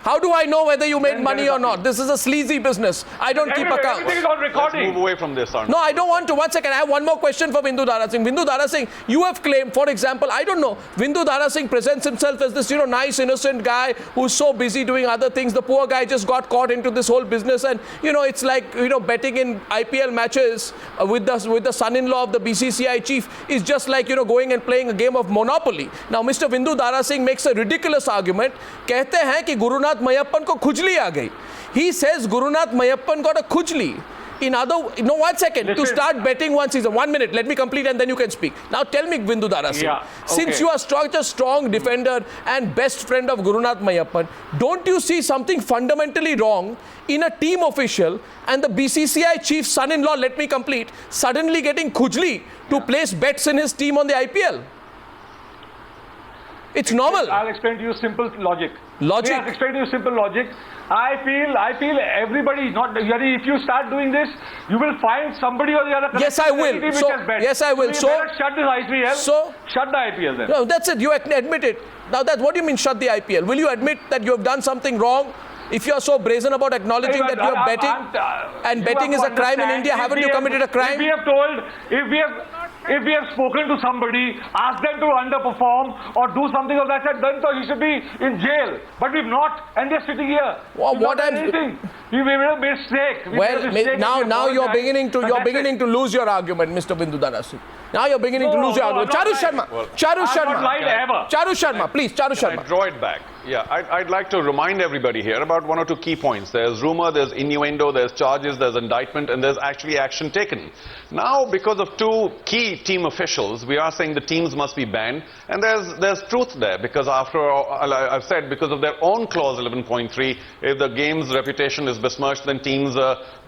How do I know whether you made money or not? This is a sleazy business. I don't keep accounts. Everything is on recording. Let's move away from this, Arnab. No, I don't want to. 1 second. I have one more question for Vindu Dara Singh. Vindu Dara Singh, you have claimed, for example, I don't know, Vindu Dara Singh presents himself as this, nice, innocent guy who's so busy doing other things. The poor guy just got caught into this whole business and, it's like, betting in IPL matches with the son-in-law of the BCCI chief is just like, going and playing a game of Monopoly. Now, Mr. Vindu Dara Singh makes a ridiculous argument. कहते हैं कि गुरुनाथ मयप्पन को खुजली आ गई. He says Gurunath Meiyappan got a khujli. No, 1 second. To start betting one season. 1 minute. Let me complete and then you can speak. Now tell me, Vindu Dara Singh. Yeah, okay. Since you are such a strong defender and best friend of Gurunath Meiyappan, don't you see something fundamentally wrong in a team official and the BCCI chief's son-in-law, let me complete, suddenly getting khujli to place bets in his team on the IPL? It's normal. I'll explain to you simple logic. Logic? I'll explain to you simple logic. I feel everybody, if you start doing this, you will find somebody or the other. Yes, I will. Yes, I will. So you better shut this IPL. So shut the IPL then. No, that's it. You admit it. Now, what do you mean shut the IPL? Will you admit that you have done something wrong? If you are so brazen about acknowledging that you are betting, and betting is a crime in India, haven't you committed a crime? If we have spoken to somebody, asked them to underperform or do something of that sort, then he should be in jail. But we've not, and they're sitting here. Well, we made a mistake. Now you're beginning to lose your argument, Mr. Vindu Dara Singh. Now you're beginning to lose your argument. Charu Sharma, please, Charu Sharma. I draw it back. Yeah, I'd like to remind everybody here about 1 or 2 key points. There's rumor, there's innuendo, there's charges, there's indictment, and there's actually action taken. Now, because of 2 key team officials, we are saying the teams must be banned, and there's truth there, because after all, I've said, because of their own clause 11.3, if the game's reputation is besmirched, then teams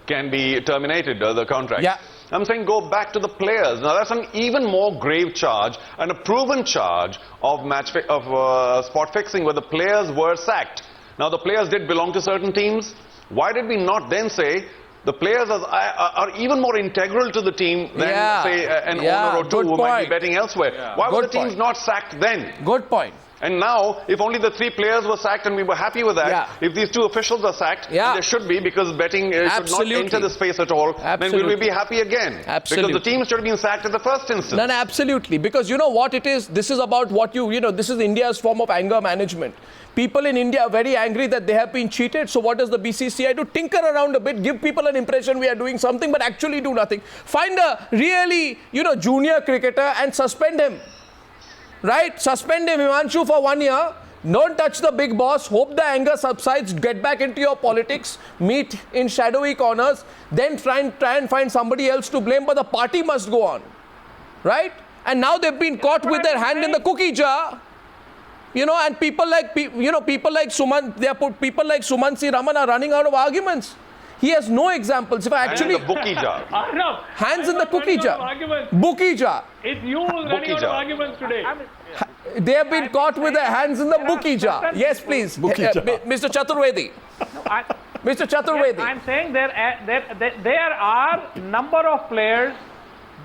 can be terminated, the contract. Yeah. I'm saying go back to the players. Now that's an even more grave charge and a proven charge of spot fixing where the players were sacked. Now the players did belong to certain teams. Why did we not then say the players are even more integral to the team than, say, an owner or two who might be betting elsewhere? Why were the teams not sacked then? Good point. And now, if only the 3 players were sacked and we were happy with that, if these 2 officials are sacked, and they should be because betting should not enter the space at all, then will we be happy again? Because the teams should have been sacked in the first instance. No, absolutely. Because you know what it is? This is about what this is India's form of anger management. People in India are very angry that they have been cheated. So what does the BCCI do? Tinker around a bit, give people an impression we are doing something, but actually do nothing. Find a really, junior cricketer and suspend him. Right? Suspend him, Himanshu, for 1 year. Don't touch the big boss. Hope the anger subsides. Get back into your politics. Meet in shadowy corners. Then try and find somebody else to blame. But the party must go on. Right? And now they've been caught with their hand in the cookie jar. And people like Sumansi Raman are running out of arguments. He has no examples. If I actually... the bookie jar. Hands in the cookie jar. Bookie jar. It's you who's running out of arguments today. They have been caught with their hands in the bookie jar. Yes, please. Mr. Chaturvedi. Mr. Chaturvedi. I'm saying there are number of players,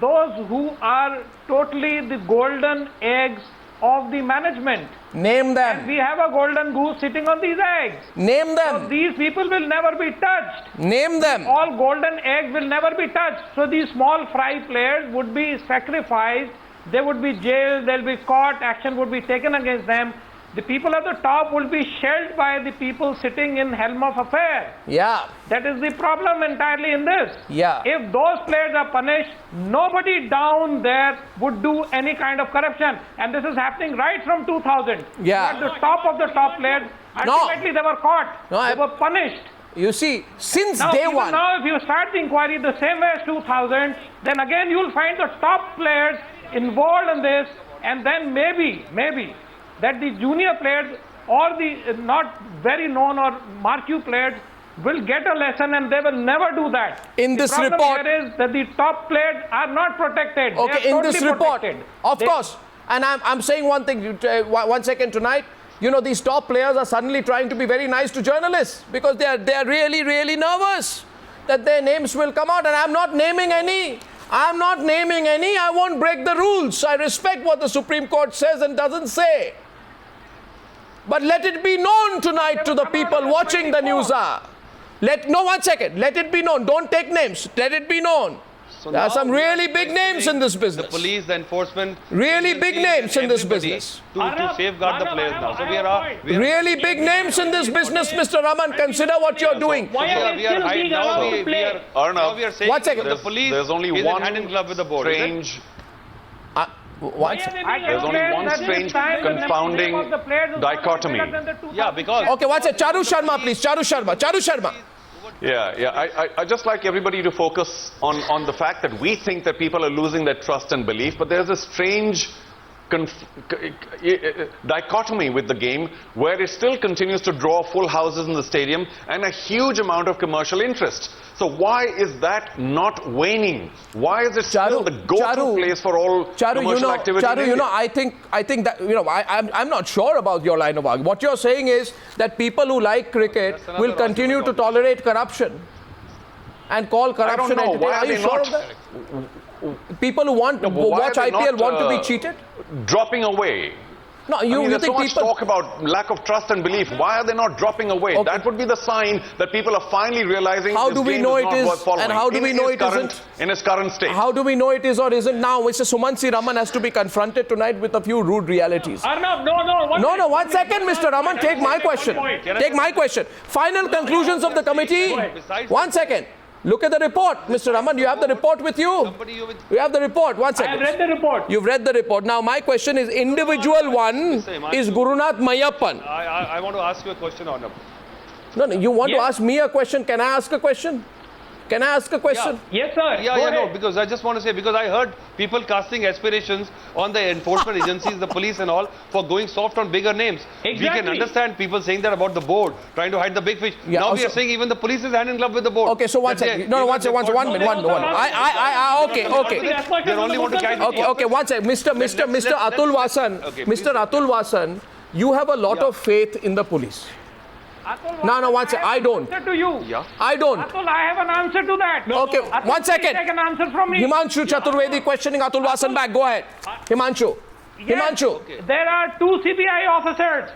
those who are totally the golden eggs of the management. Name them. And we have a golden goose sitting on these eggs. Name them. So these people will never be touched. Name them. All golden eggs will never be touched. So these small fry players would be sacrificed. They would be jailed. They'll be caught. Action would be taken against them. The people at the top will be shelled by the people sitting in helm of affair. Yeah. That is the problem entirely in this. Yeah. If those players are punished, nobody down there would do any kind of corruption. And this is happening right from 2000. Yeah. At the top of the top players, ultimately they were caught. They were punished. You see, since now, day one. Now, if you start the inquiry the same way as 2000, then again you'll find the top players involved in this, and then maybe that the junior players or the not very known or marquee players will get a lesson and they will never do that. In this report, the problem here is that the top players are not protected. Okay, in this report, of course. And I'm saying one thing, 1 second tonight. These top players are suddenly trying to be very nice to journalists because they are really, really nervous that their names will come out. And I'm not naming any. I won't break the rules. I respect what the Supreme Court says and doesn't say. But let it be known tonight to the people watching the Newshour. 1 second. Let it be known. Don't take names. Let it be known. So there are some really big names in this business. The police, the enforcement. Really big names in this business. To safeguard the players now. So we are really big names in this business, Mr. Raman. Consider what you're doing. Why are they still being allowed to play? Now we are saying 1 second. the police there's only is one hand in glove with the board. strange... There's only one strange confounding dichotomy. Yeah, because... Okay, what's it? Charu Sharma, please. Charu Sharma. Yeah. I just like everybody to focus on the fact that we think that people are losing their trust and belief, but there's a strange dichotomy with the game where it still continues to draw full houses in the stadium and a huge amount of commercial interest. So why is that not waning? Why is it still the go-to place for all commercial activity? Charu, I think that, I'm not sure about your line of argument. What you're saying is that people who like cricket will continue to tolerate corruption and call corruption entertainment. Why are you sure of that? People who want to watch IPL want to be cheated? Dropping away. No, you there's think so much people talk about lack of trust and belief. Why are they not dropping away? Okay. That would be the sign that people are finally realizing how this do we game know is it not is worth following. and how do we know it isn't? In its current state. How do we know it is or isn't now? Mr. Sumansi Raman has to be confronted tonight with a few rude realities. Arnab, no. 1 second, Mr. Raman. Take my question. Take my question. Final conclusions of the committee. 1 second. Look at the report. Mr. Raman, you have the report with you? You have the report. 1 second. I have read the report. You've read the report. Now, my question is, individual one is Gurunath Meiyappan. I want to ask you a question, Arnab. No, you want to ask me a question. Can I ask a question? Can I ask a question? Yes, sir. No, because I just want to say, because I heard people casting aspirations on the enforcement agencies, the police and all, for going soft on bigger names. Exactly. We can understand people saying that about the board, trying to hide the big fish. Yeah, now we also- are saying even the police is hand in glove with the board. Okay, so one That they- second. No, one second. One minute. Okay. They only want to carry Okay, one second. Mr. Atul Vasan. Okay, Mr. Atul Vasan, you have a lot of faith in the police. Atul, No, one second. I don't. Answer to you. Yeah. I don't. Atul, I have an answer to that. Okay, Atul, one please second. Take an answer from me. Himanshu Chaturvedi questioning Atul Vasan back. Go ahead. Himanshu. Yes, Himanshu. There are 2 CBI officers.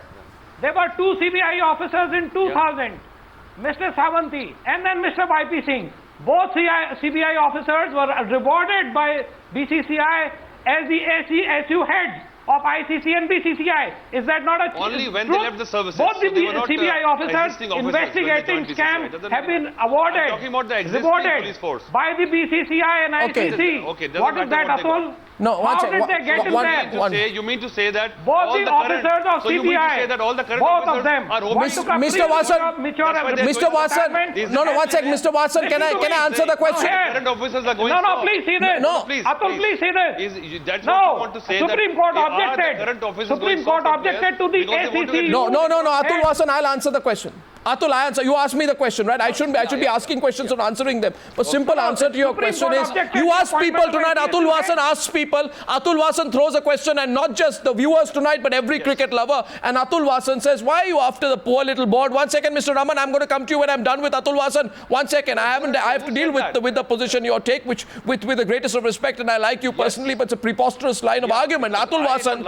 There were 2 CBI officers in 2000. Mr. Savanti and then Mr. YP Singh. Both CBI officers were rewarded by BCCI as the SU heads of ICC and BCCI. Is that not a Only when truth? they left the services. Both So the they were not, CBI officers existing officers when they investigating joined BCCI. scams Doesn't have mean been awarded, I'm talking about the existing rewarded police force. by the BCCI and Okay. ICC. Okay, doesn't What is matter that, what they Atul? No, one How second. did they get in there? You mean to say that Both all the the officers current, of so you mean to CBI, say that all the current both officers of them, are want homeless? to Mr. complete Vasan, mature That's why they're Mr. Vasan, retirement. no, one second. Mr. Vasan, can I answer the question? here. Current officers are going No, soft. please see this. No. Please, Atul, please see this. That's what you want to say. Supreme Court are the objected. current officers Supreme going Court soft on objected players to the because they want to ACC. get- No. Atul Vasan, I'll answer the question. Atul, I answer. You asked me the question, right? I should be asking questions and answering them. But simple answer to your Supreme question Court is, objected you to ask people appointment tonight, by Atul CSK. Vasan asks people, Atul Vasan throws a question and not just the viewers tonight, but every cricket lover. And Atul Vasan says, why are you after the poor little board? 1 second, Mr. Raman, I'm going to come to you when I'm done with Atul Vasan. 1 second, I have to deal with the position you take, which with the greatest of respect, and I like you personally, but it's a preposterous line of argument. Atul Vasan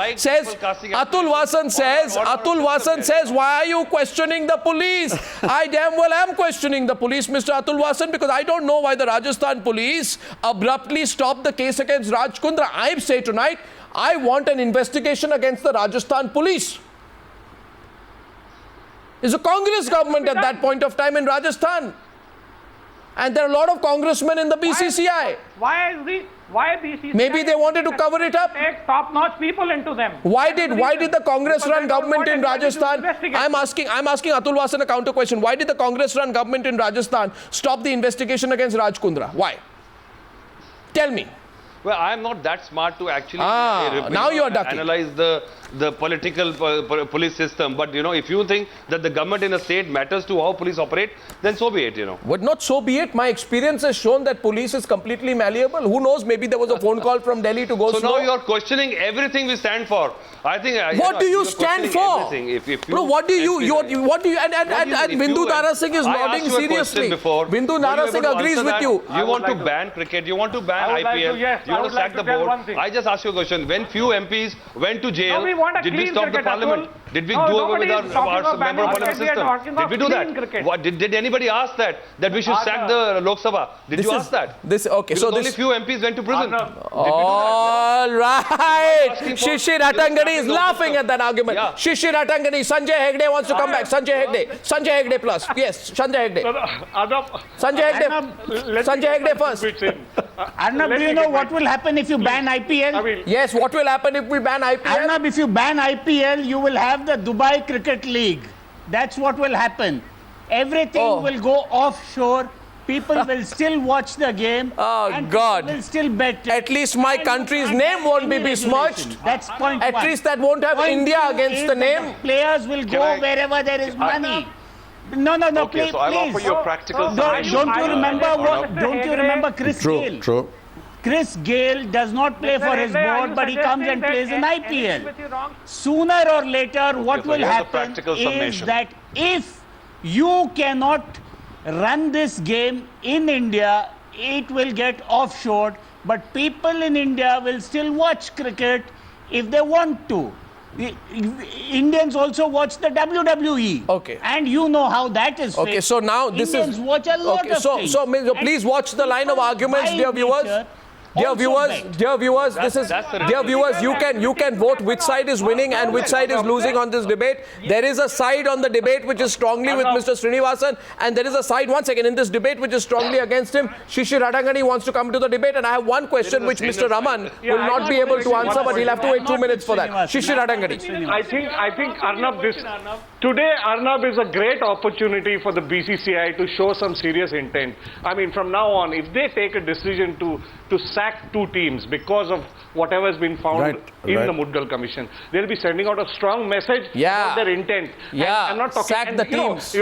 says, why are you questioning the police? I damn well am questioning the police, Mr. Atul Vasan, because I don't know why the Rajasthan police abruptly stopped the case against Raj Kundra. I say tonight, I want an investigation against the Rajasthan police. It's a Congress government at that point of time in Rajasthan. And there are a lot of congressmen in the BCCI. Why BCCI? Maybe they wanted to cover it up. Take top-notch people into them. Why did the Congress-run government in Rajasthan? Investigate. I'm asking Atul Vasan a counter question. Why did the Congress-run government in Rajasthan stop the investigation against Raj Kundra? Why? Tell me. Well, I'm not that smart to actually now you're ducking. analyze the political police system. But, if you think that the government in a state matters to how police operate, then so be it, But not so be it. My experience has shown that police is completely malleable. Who knows? Maybe there was a phone call from Delhi to go So slow. now you're questioning everything we stand for. I think. What do you stand for? Bro, what do you, and Vindu Dara Singh is nodding seriously. Vindu Dara Singh agrees with you. You want to ban cricket, you want to ban IPL, you want to sack the board. I just ask you a question. When few MPs went to jail, did we stop the parliament? Did we do away with our member of parliament system? Did we do that? Did anybody ask that we should sack the Lok Sabha? Did you ask that? Okay, so only few MPs went to prison. All right. Shishir Atangani is laughing at that argument. Yeah. Shishir Atangani, Sanjay Hegde wants to come back. Sanjay Hegde plus. Yes, Sanjay Hegde. Sanjay Hegde first. Arnab, do you know what will happen if you ban IPL? Yes, what will happen if we ban IPL? Arnab, if you ban IPL, you will have the Dubai Cricket League. That's what will happen. Everything will go offshore. People will still watch the game. Oh, and God. will still bet. At least my country's name won't be besmirched. That's point At one. least that won't have Point India two against is the that name. Players will go wherever there is money. No, Okay, please. so I'll offer you a practical summation. Don't you remember Chris Gale? True. Chris Gale does not play for his board, but he comes and plays in IPL. Sooner or later, what so will here's the happen practical is summation. that if you cannot run this game in India, it will get offshored, but people in India will still watch cricket if they want to. The Indians also watch the WWE. Okay. And you know how that is Okay, fixed. so now this Indians is... watch a lot Okay, of things. so please watch the line of arguments, dear viewers. Dear viewers, this is dear viewers. You can vote which side is winning and which side is losing on this debate. There is a side on the debate which is strongly with Mr. Srinivasan, and there is a side in this debate which is strongly against him. Shishir Adangani wants to come to the debate, and I have one question which Mr. Raman will not be able to answer, but he'll have to wait 2 minutes for that. Shishir Adangani. I think Arnab, today Arnab is a great opportunity for the BCCI to show some serious intent. I mean, from now on, if they take a decision to sack 2 teams because of whatever has been found in the Mudgal Commission, they'll be sending out a strong message about their intent. Yeah, I'm not talking, sack the teams.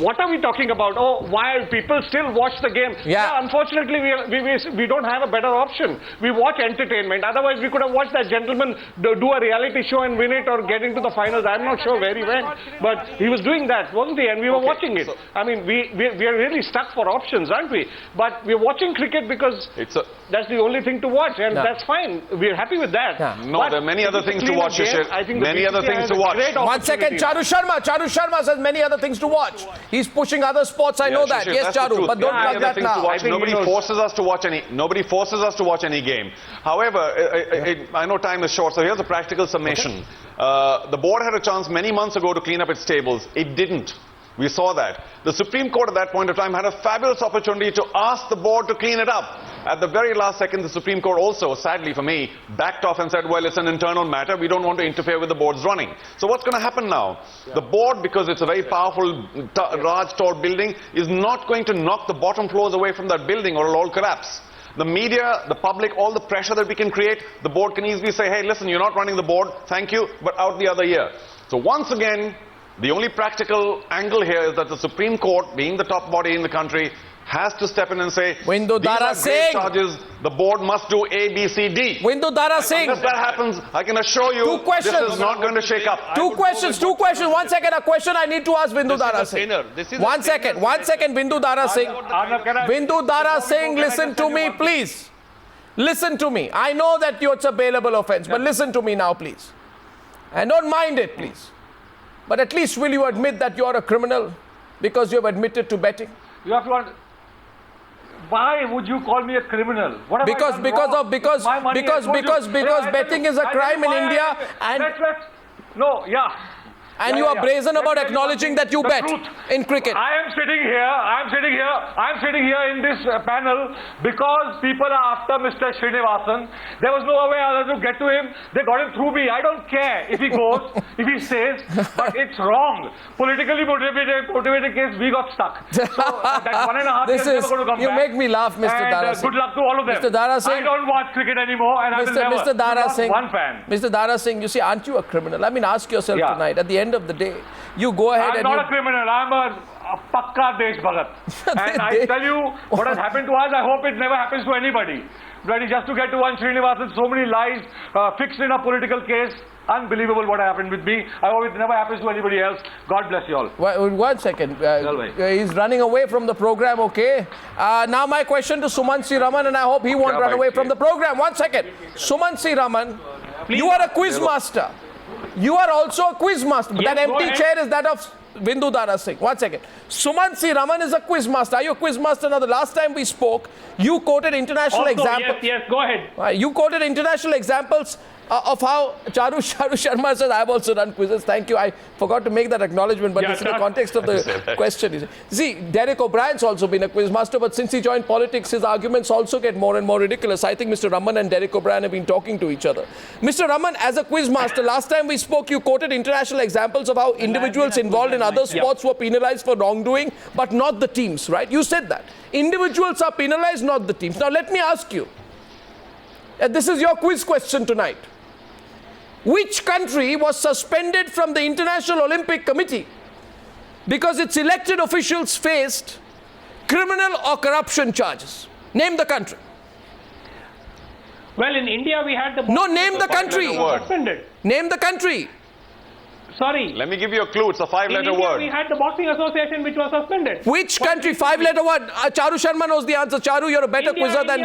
What are we talking about? Oh, why people still watch the game? Unfortunately, we don't have a better option. We watch entertainment. Otherwise, we could have watched that gentleman do a reality show and win it or get into the finals. I'm not sure where he went, but he was doing that, wasn't he? And we were watching it. I mean, we are really stuck for options, aren't we? But we're watching cricket because that's the only thing to watch, and that's fine. We're happy with that. No, there are many other things to watch, Shishir. Many other things to watch. 1 second, Charu Sharma says many other things to watch. He's pushing other sports, I know that. Shishir, Yes, Charu, but don't plug that now. Nobody forces us to watch any game. However, I know time is short, so here's a practical summation. The board had a chance many months ago to clean up its tables. It didn't. We saw that. The Supreme Court at that point of time had a fabulous opportunity to ask the board to clean it up. At the very last second, the Supreme Court also, sadly for me, backed off and said, well, it's an internal matter. We don't want to interfere with the board's running. So what's going to happen now? The board, because it's a very powerful, large, tall building, is not going to knock the bottom floors away from that building or it'll all collapse. The media, the public, all the pressure that we can create, the board can easily say, hey, listen, you're not running the board, thank you, but out the other year. So once again, the only practical angle here is that the Supreme Court, being the top body in the country, has to step in and say, Vindu Dara Singh, charges, the board must do A, B, C, D. Vindu Dara Singh. Unless that happens, I can assure you, this is not going to shake up. Two questions. 1 second, a question I need to ask Vindu Dara Singh. 1 second, Vindu Dara Singh. Vindu Dara Singh, listen to me, please. Listen to me. I know that it's a bailable offense, but listen to me now, please. And don't mind it, please. But at least will you admit that you're a criminal because you have admitted to betting? You have to. Why would you call me a criminal? What because betting is a crime in India, and And you are brazen about acknowledging that you bet in cricket. I am sitting here in this panel because people are after Mr. Srinivasan. There was no way other to get to him. They got him through me. I don't care if he goes, if he stays, but it's wrong. Politically motivated case, we got stuck. So that 1.5 years never going to come back. You make me laugh, Mr. Dara Singh. Good luck to all of them. Mr. Dara Singh, I don't watch cricket anymore, and I will never. Mr. Dara Singh, one fan. Mr. Dara Singh, you see, aren't you a criminal? I mean, ask yourself tonight. At the end of the day, you go ahead I'm not a criminal. I'm a pakka Desh Bhagat. And I tell you, what has happened to us, I hope it never happens to anybody. Bloody just to get to one Srinivasan, so many lies fixed in a political case. Unbelievable what happened with me. I hope it never happens to anybody else. God bless you all. 1 second. He's running away from the program, okay? Now my question to Sumant C. Raman, and I hope he won't run away from the program. 1 second. Sumant C. Raman, you are a quiz master. You are also a quiz master. But that empty chair is that of Vindu Dara Singh. 1 second. Sumant C. Raman is a quiz master. Are you a quiz master? Now, the last time we spoke, you quoted international examples. Yes, go ahead. You quoted international examples of how Charu Sharma says, I've also done quizzes. Thank you. I forgot to make that acknowledgement, but this is the context of the question. See, Derek O'Brien's also been a quiz master, but since he joined politics, his arguments also get more and more ridiculous. I think Mr. Raman and Derek O'Brien have been talking to each other. Mr. Raman, as a quiz master, last time we spoke, you quoted international examples of how individuals involved in other sports were penalized for wrongdoing, but not the teams, right? You said that. Individuals are penalized, not the teams. Now, let me ask you, this is your quiz question tonight. Which country was suspended from the International Olympic Committee because its elected officials faced criminal or corruption charges? Name the country. Well, in India we had the... No, name the country. Suspended. Name the country. Sorry. Let me give you a clue. It's a 5-letter word. We had the Boxing Association which was suspended. Which country? 5-letter word. Charu Sharma knows the answer. Charu, you're a better quizzer than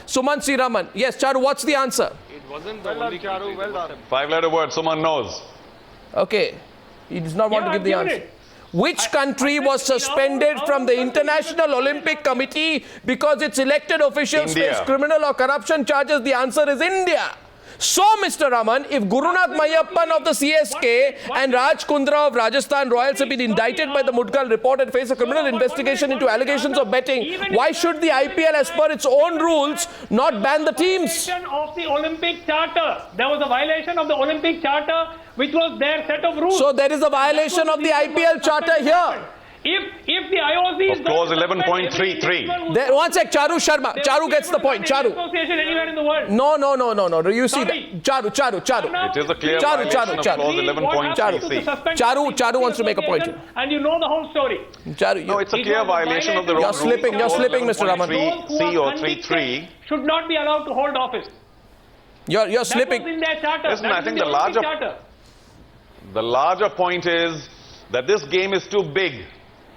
Sumant C. Raman. Yes, Charu, what's the answer? Wasn't the only Charu, 5-letter word, someone knows. Okay. He does not want to give the answer. Which country was suspended from the International Olympic Committee because its elected officials India. face criminal or corruption charges? The answer is India. So, Mr. Raman, if Gurunath Meiyappan of the CSK and Raj Kundra of Rajasthan Royals have been indicted by the Mudgal report and face a criminal investigation into allegations of betting, why should the IPL, as per its own rules, not ban the teams? Of the Olympic Charter. There was a violation of the Olympic Charter, which was their set of rules. So there is a violation of the IPL Charter here. If the IOC is Of clause 11.33. One sec, Charu Sharma. Charu gets the point. Charu. Association anywhere in the world. No. You see Sorry. that. Charu. It is a clear Charu, violation of clause Charu. 11.33. Charu wants to make a point here. And you know the whole story. Charu, No, it's a clear violation of the You're rules. slipping, Mr. Raman. C or 3.3. Should not be allowed to hold office. You're That was slipping. in their charter. Listen, That I was think in the Olympic larger- Charter. The larger point is that this game is too big,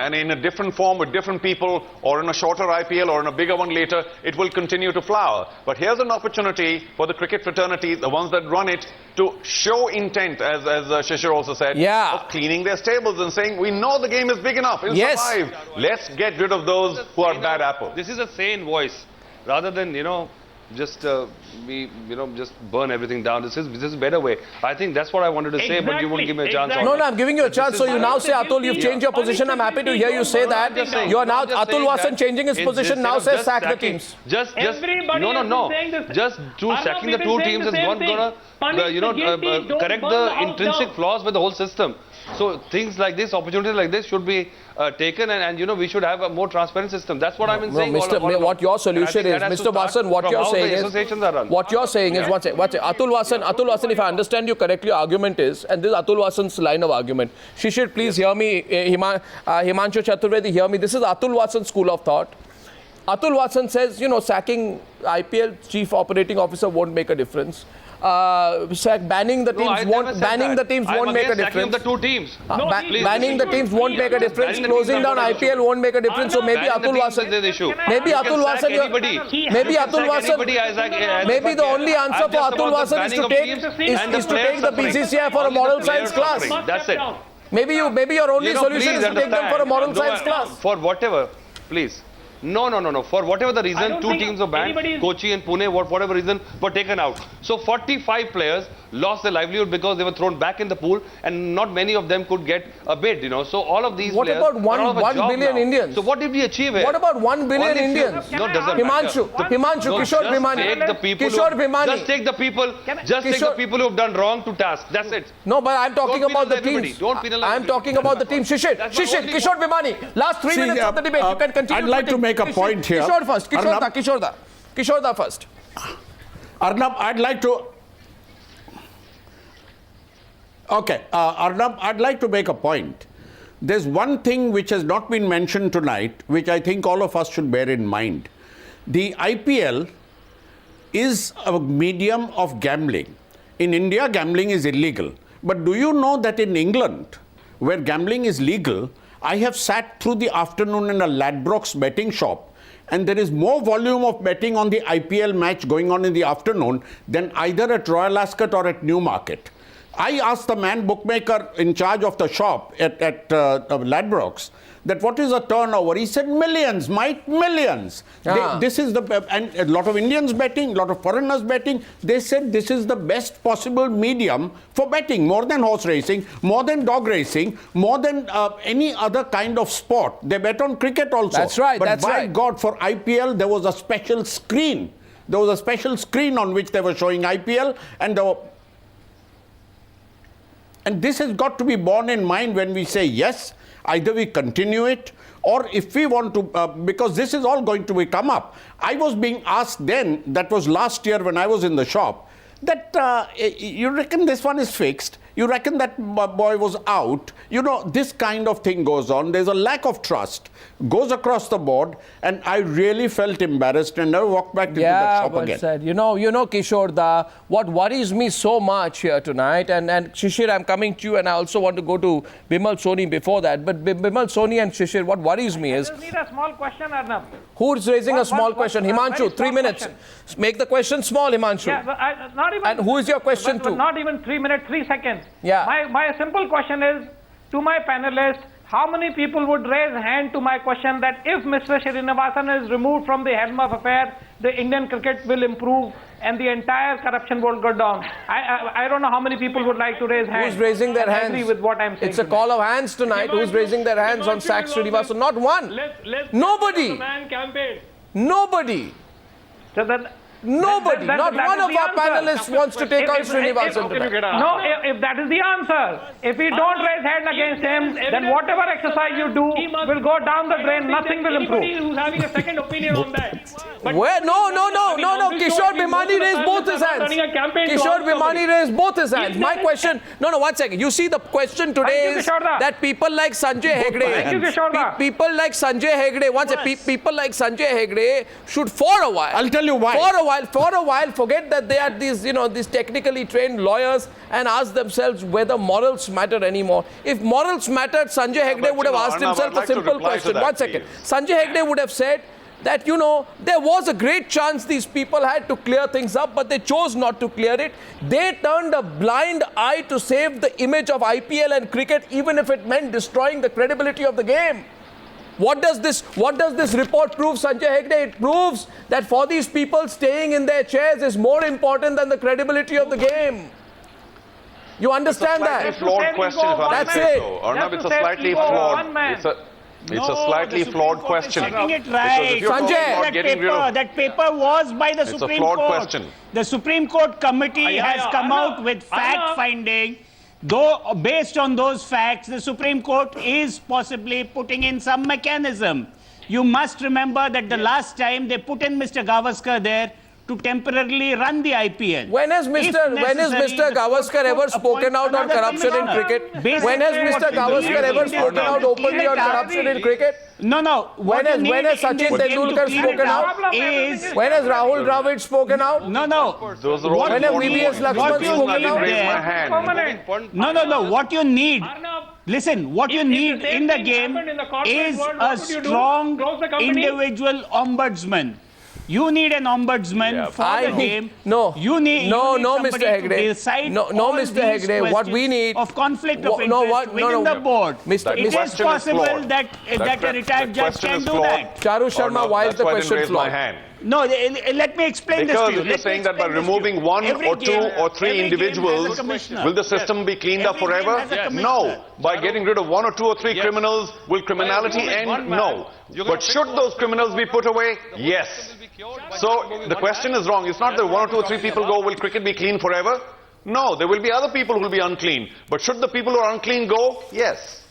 and in a different form with different people, or in a shorter IPL or in a bigger one later, it will continue to flower. But here's an opportunity for the cricket fraternity, the ones that run it, to show intent, as Shishir also said, of cleaning their stables and saying, we know the game is big enough, it'll survive. Let's get rid of those who are bad apples. This is a sane voice, rather than, just just burn everything down. This is a better way. I think that's what I wanted to say, but you won't give me a chance. No, I'm giving you a chance. So you now say, Atul, you've changed your position. I'm happy to hear you say that. You are now, Atul Vasan changing his position, now says sack the teams. Just Everybody has no. been saying this. Just sacking the two teams is not gonna correct the intrinsic flaws with the whole system. So things like this, opportunities like this should be taken, and we should have a more transparent system. That's what I've been saying. What your solution is, Mr. Vasan, what you're saying is, Atul Vasan, if I understand you correctly, your argument is, and this is Atul Vasan's line of argument. Shishir, please hear me. Himanshu Chaturvedi, hear me. This is Atul Vasan's school of thought. Atul Vasan says, sacking IPL chief operating officer won't make a difference. Banning the teams won't make a difference. The two teams. Banning the teams won't make a difference. Closing down IPL won't make a difference. So maybe Atul Vasan, maybe the only answer for Atul Vasan is to take the BCCI for a moral science class. That's it. Maybe your only solution is to take them for a moral science class. For whatever, please. No. For whatever the reason, two teams were banned. Kochi and Pune, whatever reason, were taken out. So 45 players lost their livelihood because they were thrown back in the pool, and not many of them could get a bid. So all of these. What players about 1 billion Indians? So what did we achieve here? What about 1 billion Indians? Himanshu, Kishore Bhimani. Just take the people. Take the people who have done wrong to task. That's it. No, but I'm talking about the teams. I'm talking about the team. Shishir, Kishore Bhimani. Last 3 minutes of the debate. You can continue. I'd like to make a point here. Kishore first. Kishore first. Arnab, I'd like to. Okay, Arnab, I'd like to make a point. There's one thing which has not been mentioned tonight, which I think all of us should bear in mind. The IPL is a medium of gambling. In India, gambling is illegal. But do you know that in England, where gambling is legal, I have sat through the afternoon in a Ladbrokes betting shop, and there is more volume of betting on the IPL match going on in the afternoon than either at Royal Ascot or at Newmarket. I asked the man bookmaker in charge of the shop at Ladbrokes that what is a turnover? He said millions, millions. This is and a lot of Indians betting, a lot of foreigners betting. They said this is the best possible medium for betting, more than horse racing, more than dog racing, more than any other kind of sport. They bet on cricket also. That's right. But by God, for IPL, there was a special screen. There was a special screen on which they were showing IPL, and this has got to be borne in mind when we say yes, either we continue it, or if we want to, because this is all going to come up. I was being asked then, that was last year when I was in the shop, that you reckon this one is fixed? You reckon that boy was out? This kind of thing goes on. There's a lack of trust, goes across the board, and I really felt embarrassed and never walked back into that shop again. Said. Kishore, what worries me so much here tonight, and Shishir, I'm coming to you, and I also want to go to Bimal Soni before that, but Bimal Soni and Shishir, what worries me is... I just need a small question, Arnab. Who's raising a small question? Himanshu, 3 minutes. Question. Make the question small, Himanshu. Yeah, but not even... And who is your question to? Not even 3 minutes, 3 seconds. Yeah. My simple question is, to my panelists, how many people would raise hand to my question that if Mr. Srinivasan is removed from the helm of affair, the Indian cricket will improve and the entire corruption will go down? I don't know how many people would like to raise hands. Who's raising their hands? I agree with what I'm saying. It's a call of hands tonight. Who's raising their hands on sack Srinivasan? Not one. Nobody. Nobody. So that, Nobody, not one of our panelists wants to take on Srinivasan tonight. No, if that is the answer. If we don't raise hand against him, then whatever exercise you do will go down the drain, nothing will improve. Who's having a second opinion on that? Where? No. Kishore Bhimani raised both his hands. Kishore Bhimani raised both his hands. My question, no, 1 second. You see, the question today is that people like Sanjay Hegde, people like Sanjay Hegde, people like Sanjay Hegde should for a while. I'll tell you why. For a while, forget that they are these, these technically trained lawyers and ask themselves whether morals matter anymore. If morals mattered, Sanjay Hegde would have asked himself a simple question. 1 second. Sanjay Hegde would have said that, there was a great chance these people had to clear things up, but they chose not to clear it. They turned a blind eye to save the image of IPL and cricket, even if it meant destroying the credibility of the game. What does this report prove, Sanjay Hegde? It proves that for these people, staying in their chairs is more important than the credibility of the game. You understand that? It's a slightly flawed question, if I may That's say it. so. Arnab, it's a slightly flawed. It's a slightly flawed question. Getting it right. Sanjay, that paper was by the Supreme Court. It's a flawed question. The Supreme Court committee has come out with fact-finding. Though, based on those facts, the Supreme Court is possibly putting in some mechanism. You must remember that the last time they put in Mr. Gavaskar there to temporarily run the IPL. When has Mr. Gavaskar ever spoken out on corruption in cricket? When has Mr. Gavaskar ever spoken out openly on corruption in cricket? No. When has Sachin Tendulkar spoken out? When has Rahul Dravid spoken out? No. When have VVS Lakshman spoken out? No. What you need, listen, what you need in the game is a strong individual ombudsman. You need an ombudsman for the game. You need Mr. Hegde. No, Mr. Hegde. What we need of conflict of interest within the board. It is possible that a retired judge can do that. Charu Sharma, why is the question flawed? No, let me explain this to you. Because if you're saying that by removing one or two or three individuals, will the system be cleaned up forever? No. By getting rid of one or two or three criminals, will criminality end? No. But should those criminals be put away? Yes. So the question is wrong. It's not that one or two or three people go, will cricket be clean forever? No, there will be other people who will be unclean. But should the people who are unclean go? Yes.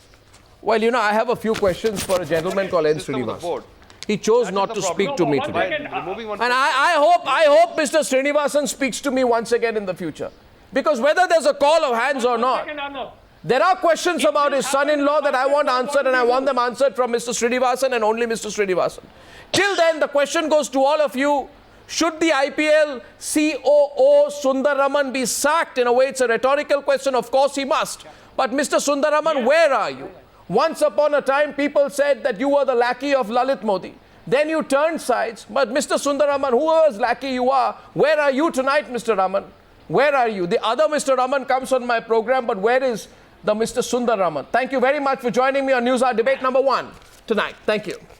Well, I have a few questions for a gentleman called N Srinivasan. He chose not to speak to me today. And I hope Mr. Srinivasan speaks to me once again in the future. Because whether there's a call of hands or not, there are questions about his son-in-law that I want answered, and I want them answered from Mr. Srinivasan and only Mr. Srinivasan. Till then, the question goes to all of you. Should the IPL COO Sunder Raman be sacked? In a way, it's a rhetorical question. Of course, he must. But Mr. Sunder Raman, where are you? Once upon a time, people said that you were the lackey of Lalit Modi. Then you turned sides. But Mr. Sunder Raman, whoever's lackey you are, where are you tonight, Mr. Raman? Where are you? The other Mr. Raman comes on my program, but where is the Mr. Sunder Raman? Thank you very much for joining me on Newshour Debate number 1 tonight. Thank you.